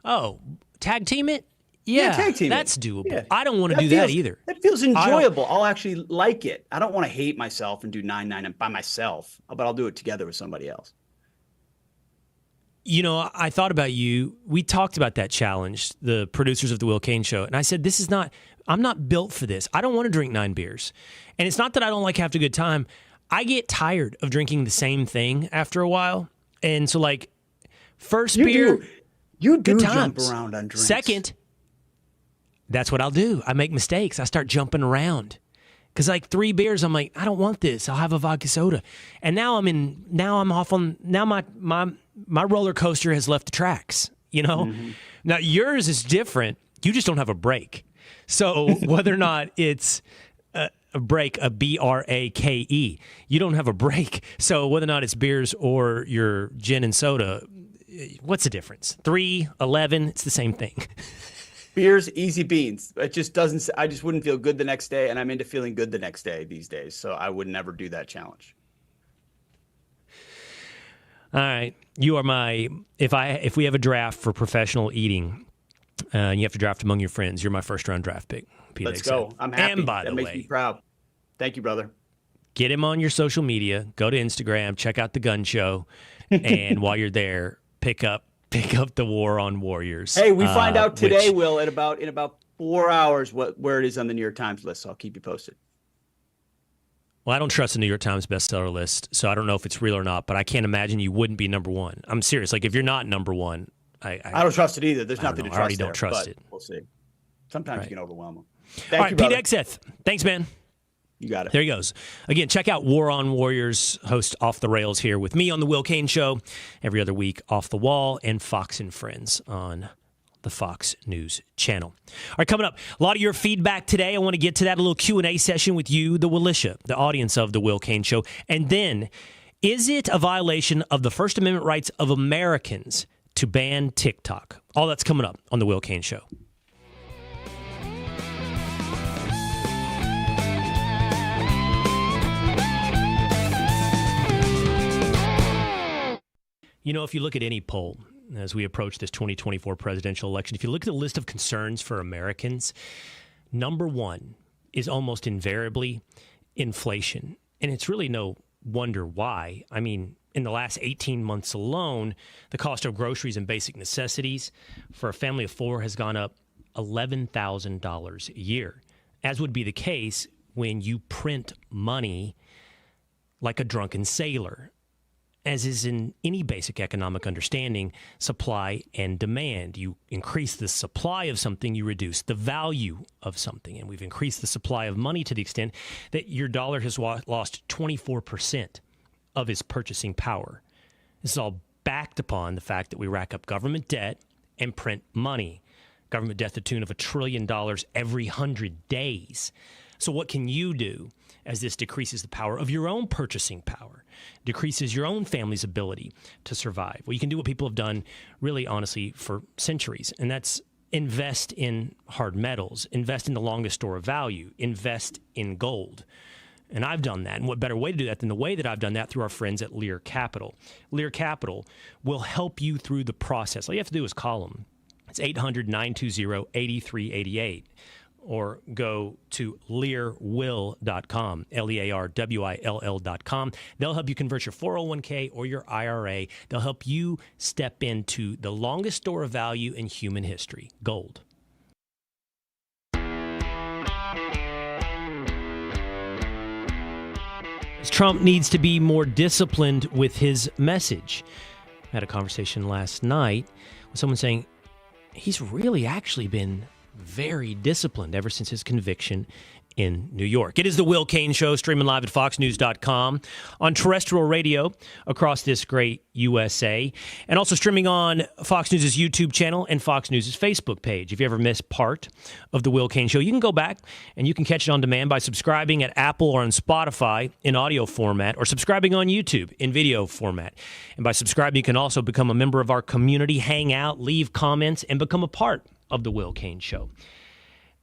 A: Oh, tag team it? Yeah,
B: tag team
A: that's
B: it.
A: doable.
B: Yeah.
A: I don't want to do that either.
B: That feels enjoyable. I'll actually like it. I don't want to hate myself and do 9 by myself, but I'll do it together with somebody else.
A: You know, I thought about you. We talked about that challenge, the producers of the Will Cain Show, and I said, I'm not built for this. I don't want to drink 9 beers. And it's not that I don't like having a good time. I get tired of drinking the same thing after a while. And so, like, first beer,
B: you do
A: good
B: jump
A: times.
B: around on drinks.
A: Second, that's what I'll do. I make mistakes. I start jumping around. Because like 3 beers, I'm like, I don't want this. I'll have a vodka soda. And now my roller coaster has left the tracks, you know? Mm-hmm. Now yours is different. You just don't have a break. So whether or not it's a break, a B-R-A-K-E, you don't have a break. So whether or not it's beers or your gin and soda, what's the difference? 3, 11, it's the same thing.
B: Beers, easy beans. It just doesn't. I just wouldn't feel good the next day, and I'm into feeling good the next day these days. So I would never do that challenge.
A: All right, you are my. If we have a draft for professional eating, and you have to draft among your friends, you're my first round draft pick. Pete
B: Let's
A: Hegseth.
B: go. I'm happy.
A: And by the way,
B: that makes me proud. Thank you, brother.
A: Get him on your social media. Go to Instagram. Check out the Gun Show, and while you're there, pick up the War on Warriors.
B: Hey, we find out today, Will, in about 4 hours where it is on the New York Times list. So I'll keep you posted.
A: Well, I don't trust the New York Times bestseller list, so I don't know if it's real or not. But I can't imagine you wouldn't be number one. I'm serious. Like if you're not number one, I don't
B: trust it either. There's nothing to trust.
A: I already don't trust it.
B: We'll see. Sometimes you can overwhelm them.
A: Thank you, Pete Hegseth. Thanks, man.
B: You got it.
A: There he goes. Again, check out War on Warriors, host Off the Rails here with me on the Will Cain Show every other week, Off the Wall, and Fox and Friends on the Fox News channel. All right, coming up, a lot of your feedback today. I want to get to that, a little Q&A session with you, the Willisha, the audience of the Will Cain Show. And then, is it a violation of the First Amendment rights of Americans to ban TikTok? All that's coming up on the Will Cain Show. You know, if you look at any poll as we approach this 2024 presidential election, if you look at the list of concerns for Americans, number one is almost invariably inflation. And it's really no wonder why. I mean, in the last 18 months alone, the cost of groceries and basic necessities for a family of 4 has gone up $11,000 a year, as would be the case when you print money like a drunken sailor. As is in any basic economic understanding, supply and demand. You increase the supply of something, you reduce the value of something. And we've increased the supply of money to the extent that your dollar has lost 24% of its purchasing power. This is all backed upon the fact that we rack up government debt and print money. Government debt to the tune of $1 trillion every 100 days. So what can you do as this decreases the power of your own purchasing power, decreases your own family's ability to survive? Well, you can do what people have done really honestly for centuries, and that's invest in hard metals, invest in the longest store of value, invest in gold. And I've done that. And what better way to do that than the way that I've done that through our friends at Lear Capital. Lear Capital will help you through the process. All you have to do is call them. It's 800-920-8388. Or go to learwill.com, LEARWILL.com. They'll help you convert your 401k or your IRA. They'll help you step into the longest store of value in human history, gold. Trump needs to be more disciplined with his message. I had a conversation last night with someone saying he's really actually been very disciplined ever since his conviction in New York. It is the Will Cain Show, streaming live at foxnews.com, on terrestrial radio across this great USA, and also streaming on Fox News' YouTube channel and Fox News' Facebook page. If you ever missed part of the Will Cain Show, you can go back and you can catch it on demand by subscribing at Apple or on Spotify in audio format, or subscribing on YouTube in video format. And by subscribing, you can also become a member of our community, hang out, leave comments, and become a part of the Will Cain Show.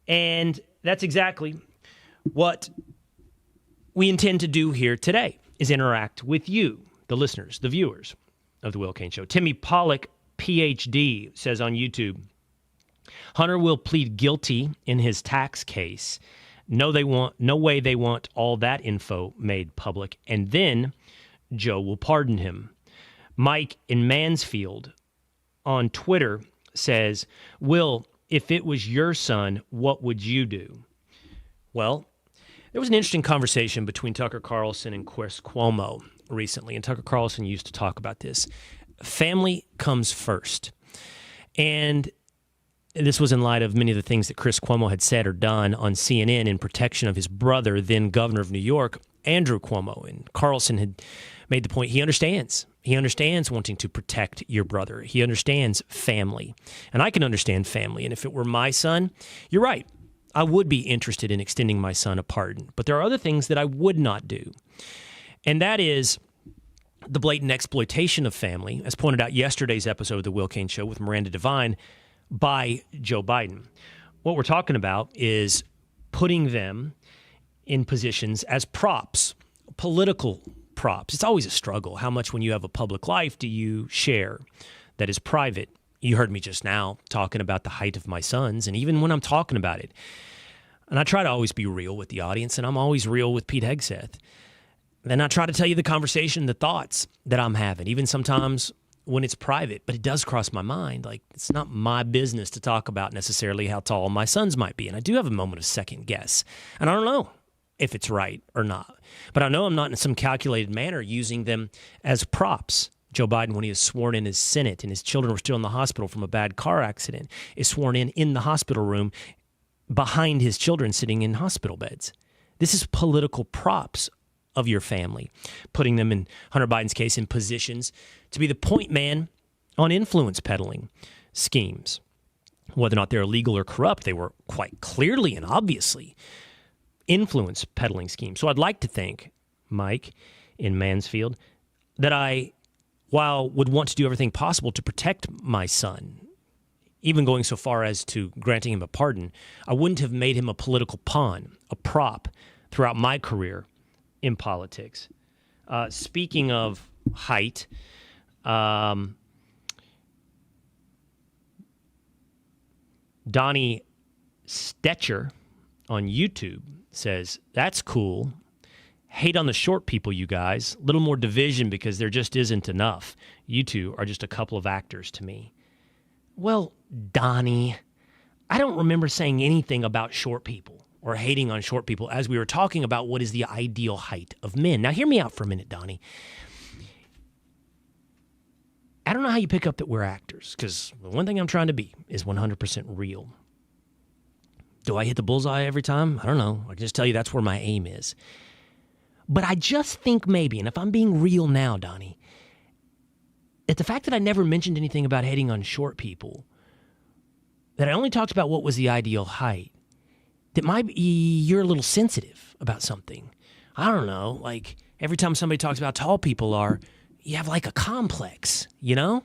A: And that's exactly what we intend to do here today, is interact with you, the listeners, the viewers of the Will Cain Show. Timmy Pollock, PhD, says on YouTube, Hunter will plead guilty in his tax case. No way they want all that info made public. And then Joe will pardon him. Mike in Mansfield on Twitter says, Will, if it was your son, what would you do? Well, there was an interesting conversation between Tucker Carlson and Chris Cuomo recently, and Tucker Carlson used to talk about this. Family comes first. And this was in light of many of the things that Chris Cuomo had said or done on CNN in protection of his brother, then governor of New York, Andrew Cuomo. And Carlson had made the point he understands. He understands wanting to protect your brother. He understands family. And I can understand family. And if it were my son, you're right. I would be interested in extending my son a pardon. But there are other things that I would not do. And that is the blatant exploitation of family, as pointed out yesterday's episode of the Will Cain Show with Miranda Devine, by Joe Biden. What we're talking about is putting them in positions as props, political props. It's always a struggle. How much, when you have a public life, do you share that is private? You heard me just now talking about the height of my sons, and even when I'm talking about it, and I try to always be real with the audience, and I'm always real with Pete Hegseth. Then I try to tell you the conversation, the thoughts that I'm having, even sometimes when it's private. But it does cross my mind. Like, it's not my business to talk about necessarily how tall my sons might be. And I do have a moment of second guess. And I don't know if it's right or not. But I know I'm not in some calculated manner using them as props. Joe Biden, when he was sworn in as Senate and his children were still in the hospital from a bad car accident, is sworn in the hospital room behind his children sitting in hospital beds. This is political props of your family, putting them, in Hunter Biden's case, in positions to be the point man on influence peddling schemes. Whether or not they're illegal or corrupt, they were quite clearly and obviously influence peddling schemes. So I'd like to think, Mike, in Mansfield, that I, while would want to do everything possible to protect my son, even going so far as to granting him a pardon, I wouldn't have made him a political pawn, a prop throughout my career in politics. Speaking of height, Donnie Stetcher on YouTube says, "That's cool. Hate on the short people, you guys. A little more division because there just isn't enough. You two are just a couple of actors to me." Well, Donnie, I don't remember saying anything about short people or hating on short people as we were talking about what is the ideal height of men. Now, hear me out for a minute, Donnie. I don't know how you pick up that we're actors, because the one thing I'm trying to be is 100% real. Do I hit the bullseye every time? I don't know. I can just tell you that's where my aim is. But I just think maybe, and if I'm being real now, Donnie, that the fact that I never mentioned anything about hating on short people, that I only talked about what was the ideal height, that you're a little sensitive about something. I don't know, like every time somebody talks about tall people you have like a complex, you know?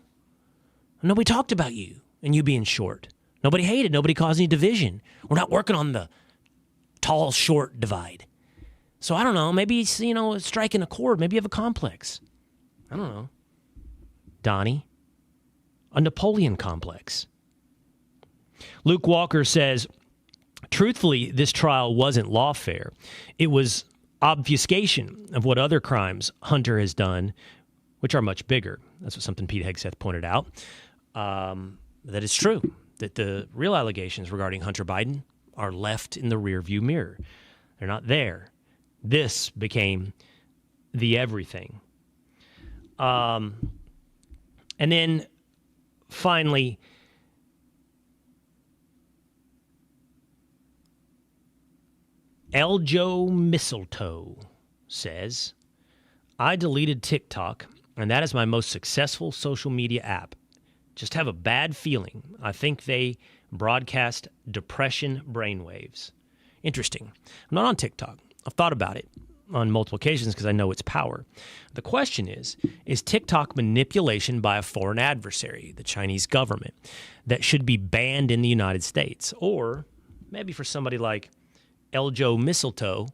A: Nobody talked about you and you being short. Nobody hated, nobody caused any division. We're not working on the tall-short divide. So I don't know, maybe it's, striking a chord. Maybe you have a complex. I don't know. Donnie, a Napoleon complex. Luke Walker says, truthfully, this trial wasn't lawfare. It was obfuscation of what other crimes Hunter has done, which are much bigger. That's what something Pete Hegseth pointed out. That is true, that the real allegations regarding Hunter Biden are left in the rearview mirror. They're not there. This became the everything. And then finally, Eljo Mistletoe says, I deleted TikTok, and that is my most successful social media app. Just have a bad feeling. I think they broadcast depression brainwaves. Interesting. I'm not on TikTok. I've thought about it on multiple occasions because I know its power. The question is TikTok manipulation by a foreign adversary, the Chinese government, that should be banned in the United States? Or maybe for somebody like Eljo Mistletoe,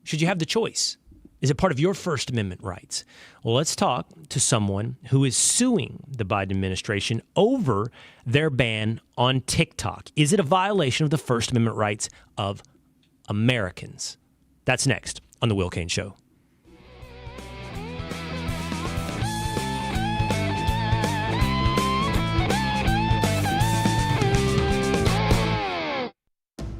A: should you have the choice? Is it part of your First Amendment rights? Well, let's talk to someone who is suing the Biden administration over their ban on TikTok. Is it a violation of the First Amendment rights of Americans? That's next on The Will Cain Show.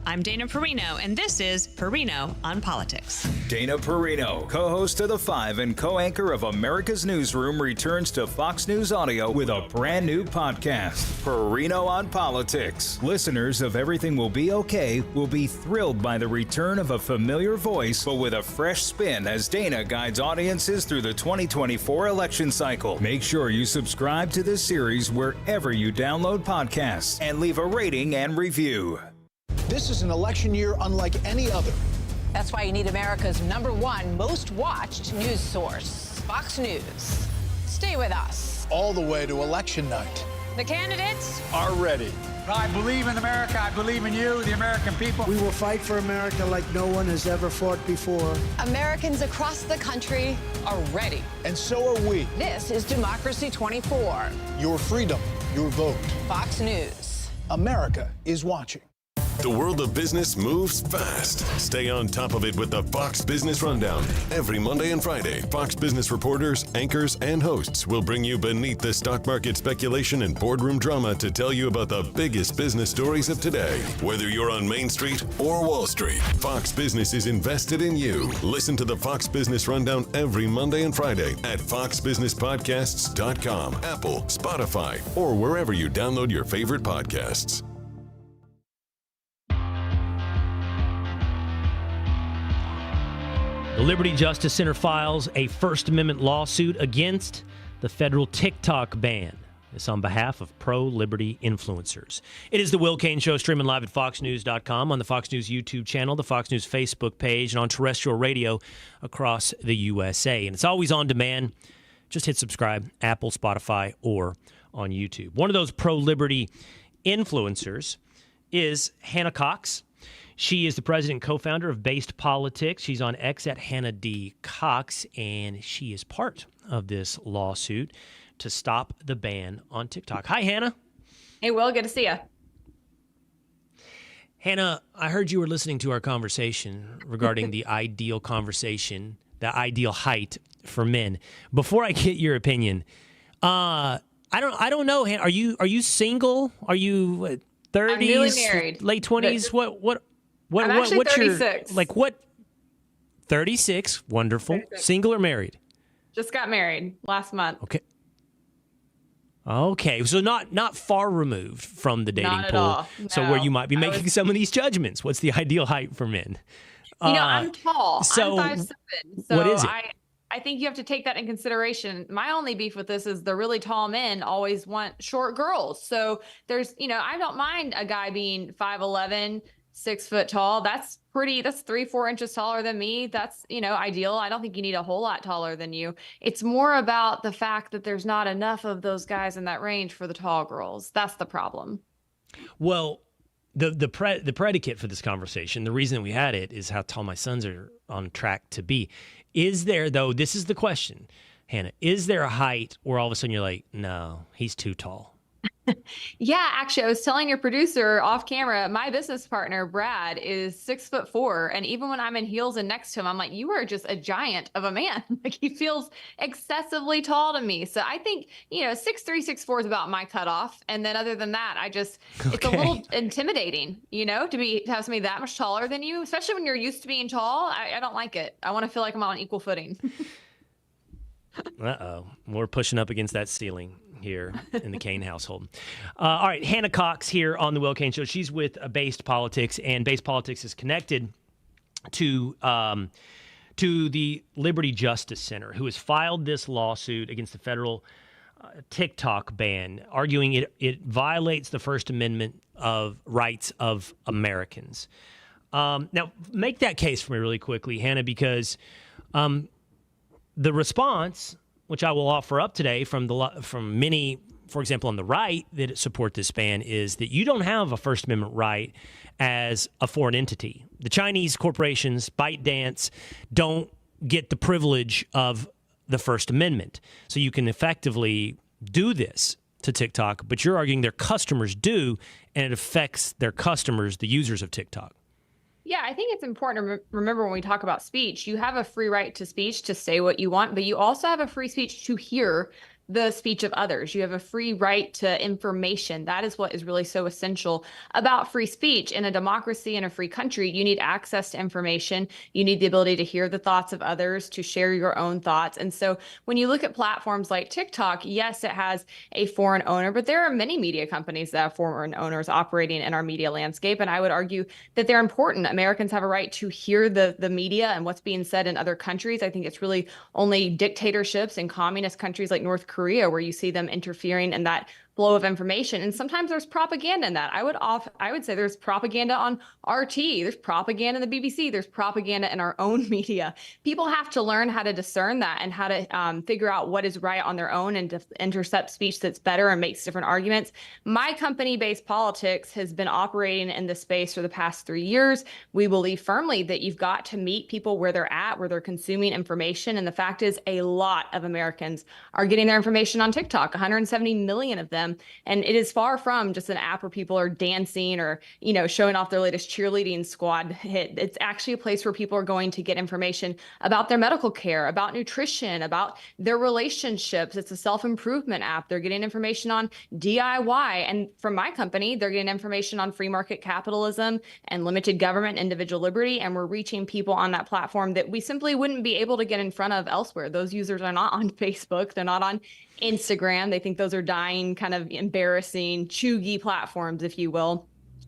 C: I'm Dana Perino, and this is Perino on Politics.
D: Dana Perino, co-host of The Five and co-anchor of America's Newsroom, returns to Fox News Audio with a brand new podcast, Perino on Politics. Listeners of Everything Will Be Okay will be thrilled by the return of a familiar voice, but with a fresh spin as Dana guides audiences through the 2024 election cycle. Make sure you subscribe to this series wherever you download podcasts and leave a rating and review.
E: This is an election year unlike any other.
F: That's why you need America's #1 most watched news source, Fox News. Stay with us.
E: All the way to election night.
F: The candidates
E: Are ready.
G: I believe in America. I believe in you, the American people.
H: We will fight for America like no one has ever fought before.
I: Americans across the country
F: are ready.
E: And so are we.
F: This is Democracy 24.
E: Your freedom, your vote.
F: Fox News.
E: America is watching.
J: The world of business moves fast. Stay on top of it with the Fox Business Rundown. Every Monday and Friday, Fox Business reporters, anchors, and hosts will bring you beneath the stock market speculation and boardroom drama to tell you about the biggest business stories of today. Whether you're on Main Street or Wall Street, Fox Business is invested in you. Listen to the Fox Business Rundown every Monday and Friday at foxbusinesspodcasts.com, Apple, Spotify, or wherever you download your favorite podcasts.
A: The Liberty Justice Center files a First Amendment lawsuit against the federal TikTok ban. This on behalf of pro-liberty influencers. It is the Will Cain Show, streaming live at foxnews.com, on the Fox News YouTube channel, the Fox News Facebook page, and on terrestrial radio across the USA. And it's always on demand. Just hit subscribe, Apple, Spotify, or on YouTube. One of those pro-liberty influencers is Hannah Cox. She is the president and co-founder of BASEDPolitics. She's on X at Hannah D. Cox, and she is part of this lawsuit to stop the ban on TikTok. Hi, Hannah.
K: Hey, Will. Good to see you.
A: Hannah, I heard you were listening to our conversation regarding the ideal height for men. Before I get your opinion, I don't know, Hannah. Are you single? Are you 30s?
K: I'm newly married.
A: Late 20s?
K: I'm actually
A: what's
K: 36.
A: What? 36. Wonderful.
K: 36.
A: Single or married?
K: Just got married last month.
A: Okay. So not far removed from the dating
K: Not at
A: pool.
K: all.
A: So
K: No.
A: where you might be making some of these judgments. What's the ideal height for men?
K: I'm tall.
A: so
K: I'm 5'7". So
A: what is it?
K: I think you have to take that in consideration. My only beef with this is the really tall men always want short girls. So there's, I don't mind a guy being 5'11", 6 foot tall. That's 3-4 inches taller than me. That's, ideal. I don't think you need a whole lot taller than you. It's more about the fact that there's not enough of those guys in that range for the tall girls. That's the problem.
A: Well, the predicate for this conversation, the reason we had it, is how tall my sons are on track to be. Is there, though, this is the question, Hannah, is there a height where all of a sudden you're like, no, he's too tall?
K: Yeah, actually, I was telling your producer off camera, my business partner, Brad, is 6'4". And even when I'm in heels and next to him, I'm like, you are just a giant of a man. Like, he feels excessively tall to me. So I think, 6'3", 6'4" is about my cutoff. And then other than that, it's a little intimidating, to have somebody that much taller than you, especially when you're used to being tall. I don't like it. I want to feel like I'm on equal footing.
A: Uh-oh. We're pushing up against that ceiling here in the Cain household. All right, Hannah Cox here on the Will Cain Show. She's with BASEDPolitics, and BASEDPolitics is connected to the Liberty Justice Center, who has filed this lawsuit against the federal TikTok ban, arguing it violates the First Amendment of rights of Americans. Now, make that case for me really quickly, Hannah, because the response, which I will offer up today from many, for example, on the right that support this ban, is that you don't have a First Amendment right as a foreign entity. The Chinese corporations, ByteDance, don't get the privilege of the First Amendment. So you can effectively do this to TikTok, but you're arguing their customers do, and it affects their customers, the users of TikTok.
K: Yeah, I think it's important to remember when we talk about speech, you have a free right to speech to say what you want, but you also have a free speech to hear the speech of others. You have a free right to information. That is what is really so essential about free speech. In a democracy, in a free country, you need access to information. You need the ability to hear the thoughts of others, to share your own thoughts. And so when you look at platforms like TikTok, yes, it has a foreign owner, but there are many media companies that have foreign owners operating in our media landscape. And I would argue that they're important. Americans have a right to hear the media and what's being said in other countries. I think it's really only dictatorships and communist countries like North Korea where you see them interfering in that flow of information. And sometimes there's propaganda in that. I would say there's propaganda on RT, there's propaganda in the BBC, there's propaganda in our own media. People have to learn how to discern that and how to figure out what is right on their own and to intercept speech that's better and makes different arguments. My company, BASEDPolitics, has been operating in this space for the past 3 years. We believe firmly that you've got to meet people where they're at, where they're consuming information. And the fact is, a lot of Americans are getting their information on TikTok, 170 million of them. And it is far from just an app where people are dancing or, showing off their latest cheerleading squad hit. It's actually a place where people are going to get information about their medical care, about nutrition, about their relationships. It's a self-improvement app. They're getting information on DIY. And from my company, they're getting information on free market capitalism and limited government, individual liberty. And we're reaching people on that platform that we simply wouldn't be able to get in front of elsewhere. Those users are not on Facebook. They're not on Instagram. They think those are dying, kind of embarrassing, chuggy platforms, if you will.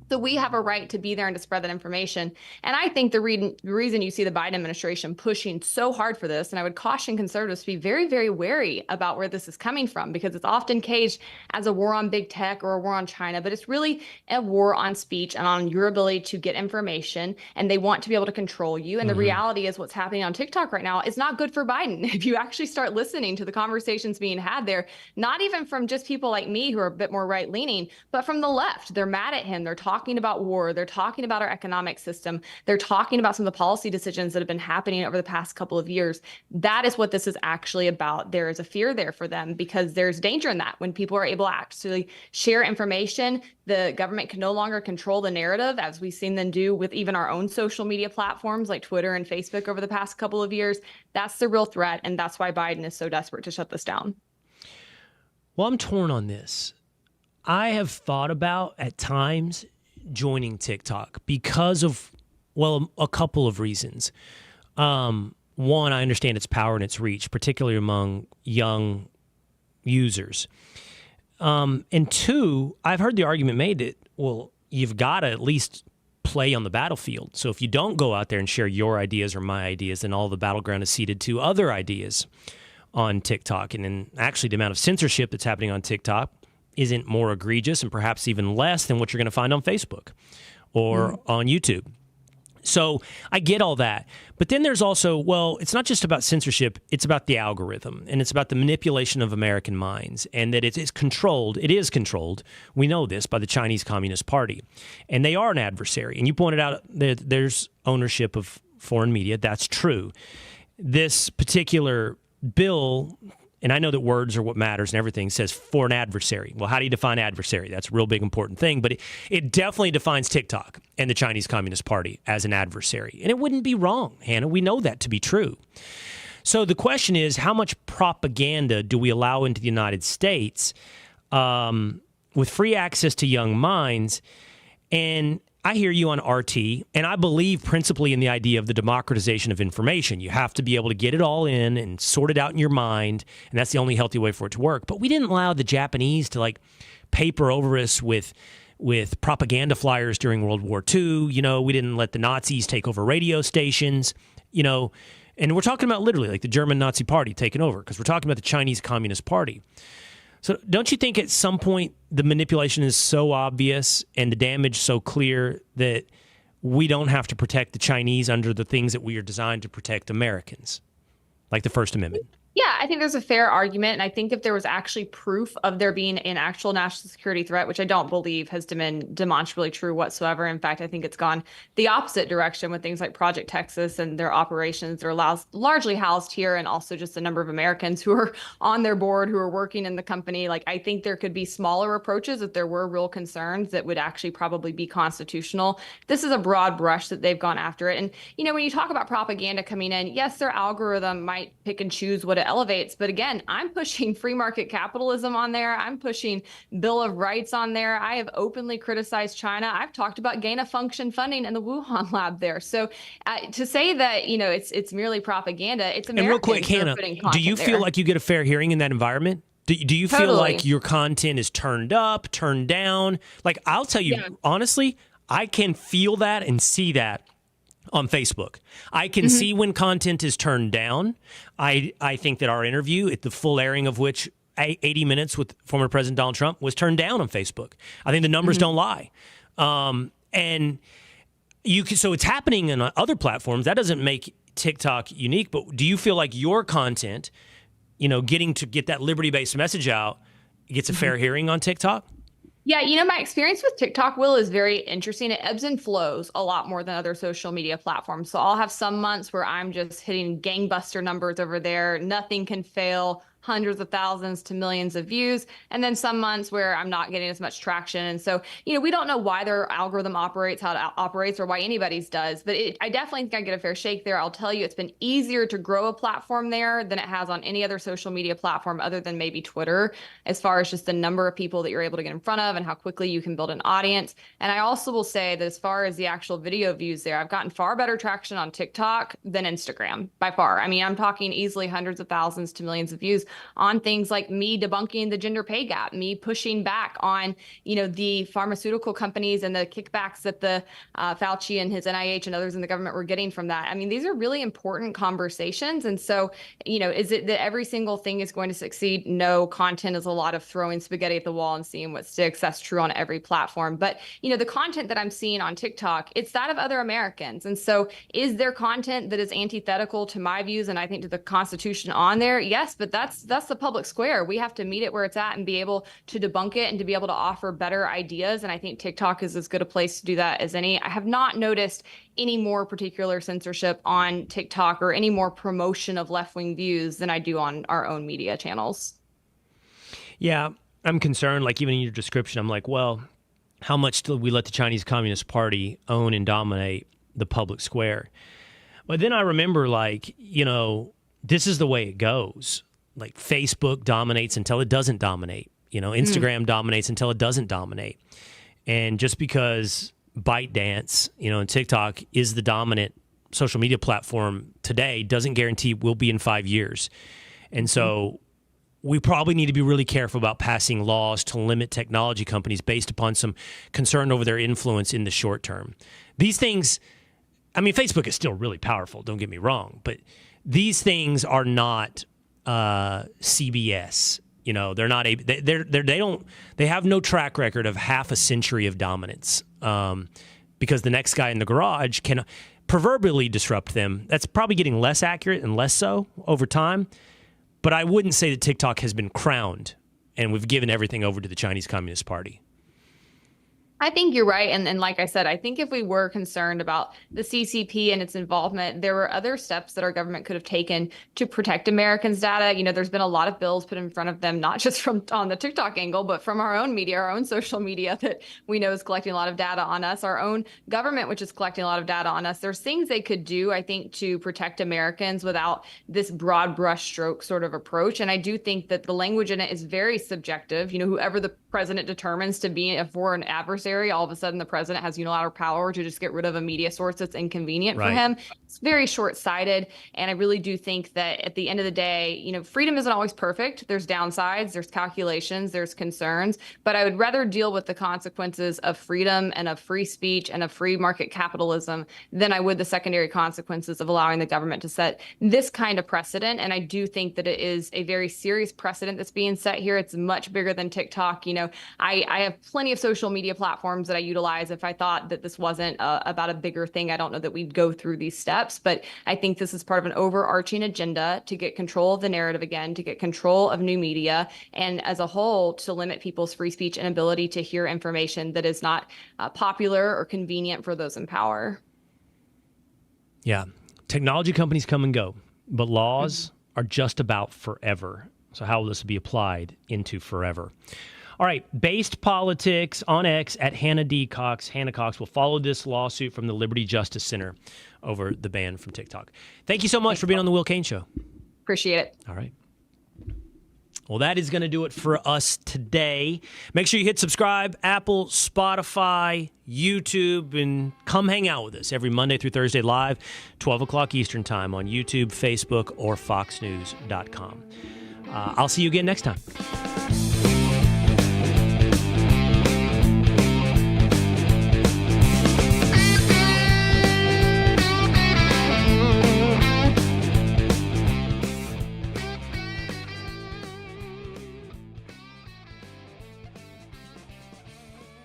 K: So we have a right to be there and to spread that information. And I think the reason you see the Biden administration pushing so hard for this, and I would caution conservatives to be very, very wary about where this is coming from, because it's often caged as a war on big tech or a war on China, but it's really a war on speech and on your ability to get information. And they want to be able to control you. And the reality is what's happening on TikTok right now is not good for Biden. If you actually start listening to the conversations being had there, not even from just people like me who are a bit more right leaning, but from the left, they're mad at him. They're talking about war. They're talking about our economic system. They're talking about some of the policy decisions that have been happening over the past couple of years. That is what this is actually about. There is a fear there for them because there's danger in that. When people are able to actually share information, the government can no longer control the narrative, as we've seen them do with even our own social media platforms like Twitter and Facebook over the past couple of years. That's the real threat. And that's why Biden is so desperate to shut this down.
A: Well, I'm torn on this. I have thought about at times joining TikTok because of, a couple of reasons. One, I understand its power and its reach, particularly among young users. And two, I've heard the argument made that, you've got to at least play on the battlefield. So if you don't go out there and share your ideas or my ideas, then all the battleground is ceded to other ideas on TikTok. And then actually the amount of censorship that's happening on TikTok isn't more egregious and perhaps even less than what you're going to find on Facebook or on YouTube. So I get all that. But then there's also, it's not just about censorship. It's about the algorithm, and it's about the manipulation of American minds, and that it is controlled. It is controlled. We know this by the Chinese Communist Party, and they are an adversary. And you pointed out that there's ownership of foreign media. That's true. This particular bill, and I know that words are what matters and everything, says for an adversary. Well, how do you define adversary? That's a real big important thing. But it definitely defines TikTok and the Chinese Communist Party as an adversary. And it wouldn't be wrong, Hannah. We know that to be true. So the question is, how much propaganda do we allow into the United States with free access to young minds? And I hear you on RT, and I believe principally in the idea of the democratization of information. You have to be able to get it all in and sort it out in your mind, and that's the only healthy way for it to work. But we didn't allow the Japanese to paper over us with propaganda flyers during World War II. We didn't let the Nazis take over radio stations, and we're talking about literally the German Nazi Party taking over, because we're talking about the Chinese Communist Party. So don't you think at some point the manipulation is so obvious and the damage so clear that we don't have to protect the Chinese under the things that we are designed to protect Americans, like the First Amendment?
K: Yeah, I think there's a fair argument. And I think if there was actually proof of there being an actual national security threat, which I don't believe has been demonstrably true whatsoever. In fact, I think it's gone the opposite direction with things like Project Texas and their operations. They're largely housed here, and also just a number of Americans who are on their board, who are working in the company. I think there could be smaller approaches if there were real concerns that would actually probably be constitutional. This is a broad brush that they've gone after it. And, when you talk about propaganda coming in, yes, their algorithm might pick and choose what it elevates. But again, I'm pushing free market capitalism on there. I'm pushing Bill of Rights on there. I have openly criticized China. I've talked about gain of function funding in the Wuhan lab there. So to say that, it's merely propaganda, it's Americans.
A: And real quick, Hannah, do you feel like you get a fair hearing in that environment? Do you feel like your content is turned up, turned down? Like, I'll tell you, honestly, I can feel that and see that on Facebook. I can see when content is turned down. I think that our interview, at the full airing of which 80 minutes with former President Donald Trump, was turned down on Facebook. I think the numbers don't lie. And so it's happening on other platforms. That doesn't make TikTok unique, but do you feel like your content, getting to get that liberty-based message out, gets a fair hearing on TikTok?
K: Yeah, my experience with TikTok, Will, is very interesting. It ebbs and flows a lot more than other social media platforms. So I'll have some months where I'm just hitting gangbuster numbers over there. Nothing can fail. Hundreds of thousands to millions of views, and then some months where I'm not getting as much traction. And so, we don't know why their algorithm operates, how it operates, or why anybody's does, but I definitely think I get a fair shake there. I'll tell you, it's been easier to grow a platform there than it has on any other social media platform other than maybe Twitter, as far as just the number of people that you're able to get in front of and how quickly you can build an audience. And I also will say that as far as the actual video views there, I've gotten far better traction on TikTok than Instagram by far. I mean, I'm talking easily hundreds of thousands to millions of views on things like me debunking the gender pay gap, me pushing back on, the pharmaceutical companies and the kickbacks that the Fauci and his NIH and others in the government were getting from that. I mean, these are really important conversations. And so, is it that every single thing is going to succeed? No, content is a lot of throwing spaghetti at the wall and seeing what sticks. That's true on every platform. But, the content that I'm seeing on TikTok, it's that of other Americans. And so is there content that is antithetical to my views and I think to the Constitution on there? Yes, but that's the public square. We have to meet it where it's at and be able to debunk it and to be able to offer better ideas. And I think TikTok is as good a place to do that as any. I have not noticed any more particular censorship on TikTok or any more promotion of left-wing views than I do on our own media channels.
A: Yeah, I'm concerned. Like, even in your description, I'm like, well, how much do we let the Chinese Communist Party own and dominate the public square? But then I remember, this is the way it goes. Like, Facebook dominates until it doesn't dominate. Instagram dominates until it doesn't dominate. And just because ByteDance, and TikTok is the dominant social media platform today doesn't guarantee we'll be in 5 years. And so we probably need to be really careful about passing laws to limit technology companies based upon some concern over their influence in the short term. These things, Facebook is still really powerful, don't get me wrong, but these things are not CBS. They're not they have no track record of half a century of dominance, because the next guy in the garage can proverbially disrupt them. That's probably getting less accurate and less so over time. But I wouldn't say that TikTok has been crowned and we've given everything over to the Chinese Communist Party.
K: I think you're right. And like I said, I think if we were concerned about the CCP and its involvement, there were other steps that our government could have taken to protect Americans' data. There's been a lot of bills put in front of them, not just from on the TikTok angle, but from our own media, our own social media that we know is collecting a lot of data on us, our own government, which is collecting a lot of data on us. There's things they could do, I think, to protect Americans without this broad brush stroke sort of approach. And I do think that the language in it is very subjective. Whoever the president determines to be a foreign adversary, all of a sudden the president has unilateral power to just get rid of a media source that's inconvenient for him. It's very short-sighted. And I really do think that at the end of the day, freedom isn't always perfect. There's downsides, there's calculations, there's concerns, but I would rather deal with the consequences of freedom and of free speech and of free market capitalism than I would the secondary consequences of allowing the government to set this kind of precedent. And I do think that it is a very serious precedent that's being set here. It's much bigger than TikTok. I have plenty of social media platforms that I utilize. If I thought that this wasn't about a bigger thing, I don't know that we'd go through these steps, but I think this is part of an overarching agenda to get control of the narrative again, to get control of new media, and as a whole, to limit people's free speech and ability to hear information that is not popular or convenient for those in power. Yeah. Technology companies come and go, but laws are just about forever. So how will this be applied into forever? All right, BASEDPolitics on X at Hannah D. Cox. Hannah Cox will follow this lawsuit from the Liberty Justice Center over the ban from TikTok. Thank you so much for being on the Will Cain Show. Appreciate it.
A: All right. Well, that is going to do it for us today. Make sure you hit subscribe, Apple, Spotify, YouTube, and come hang out with us every Monday through Thursday live, 12 o'clock Eastern time on YouTube, Facebook, or foxnews.com. I'll see you again next time.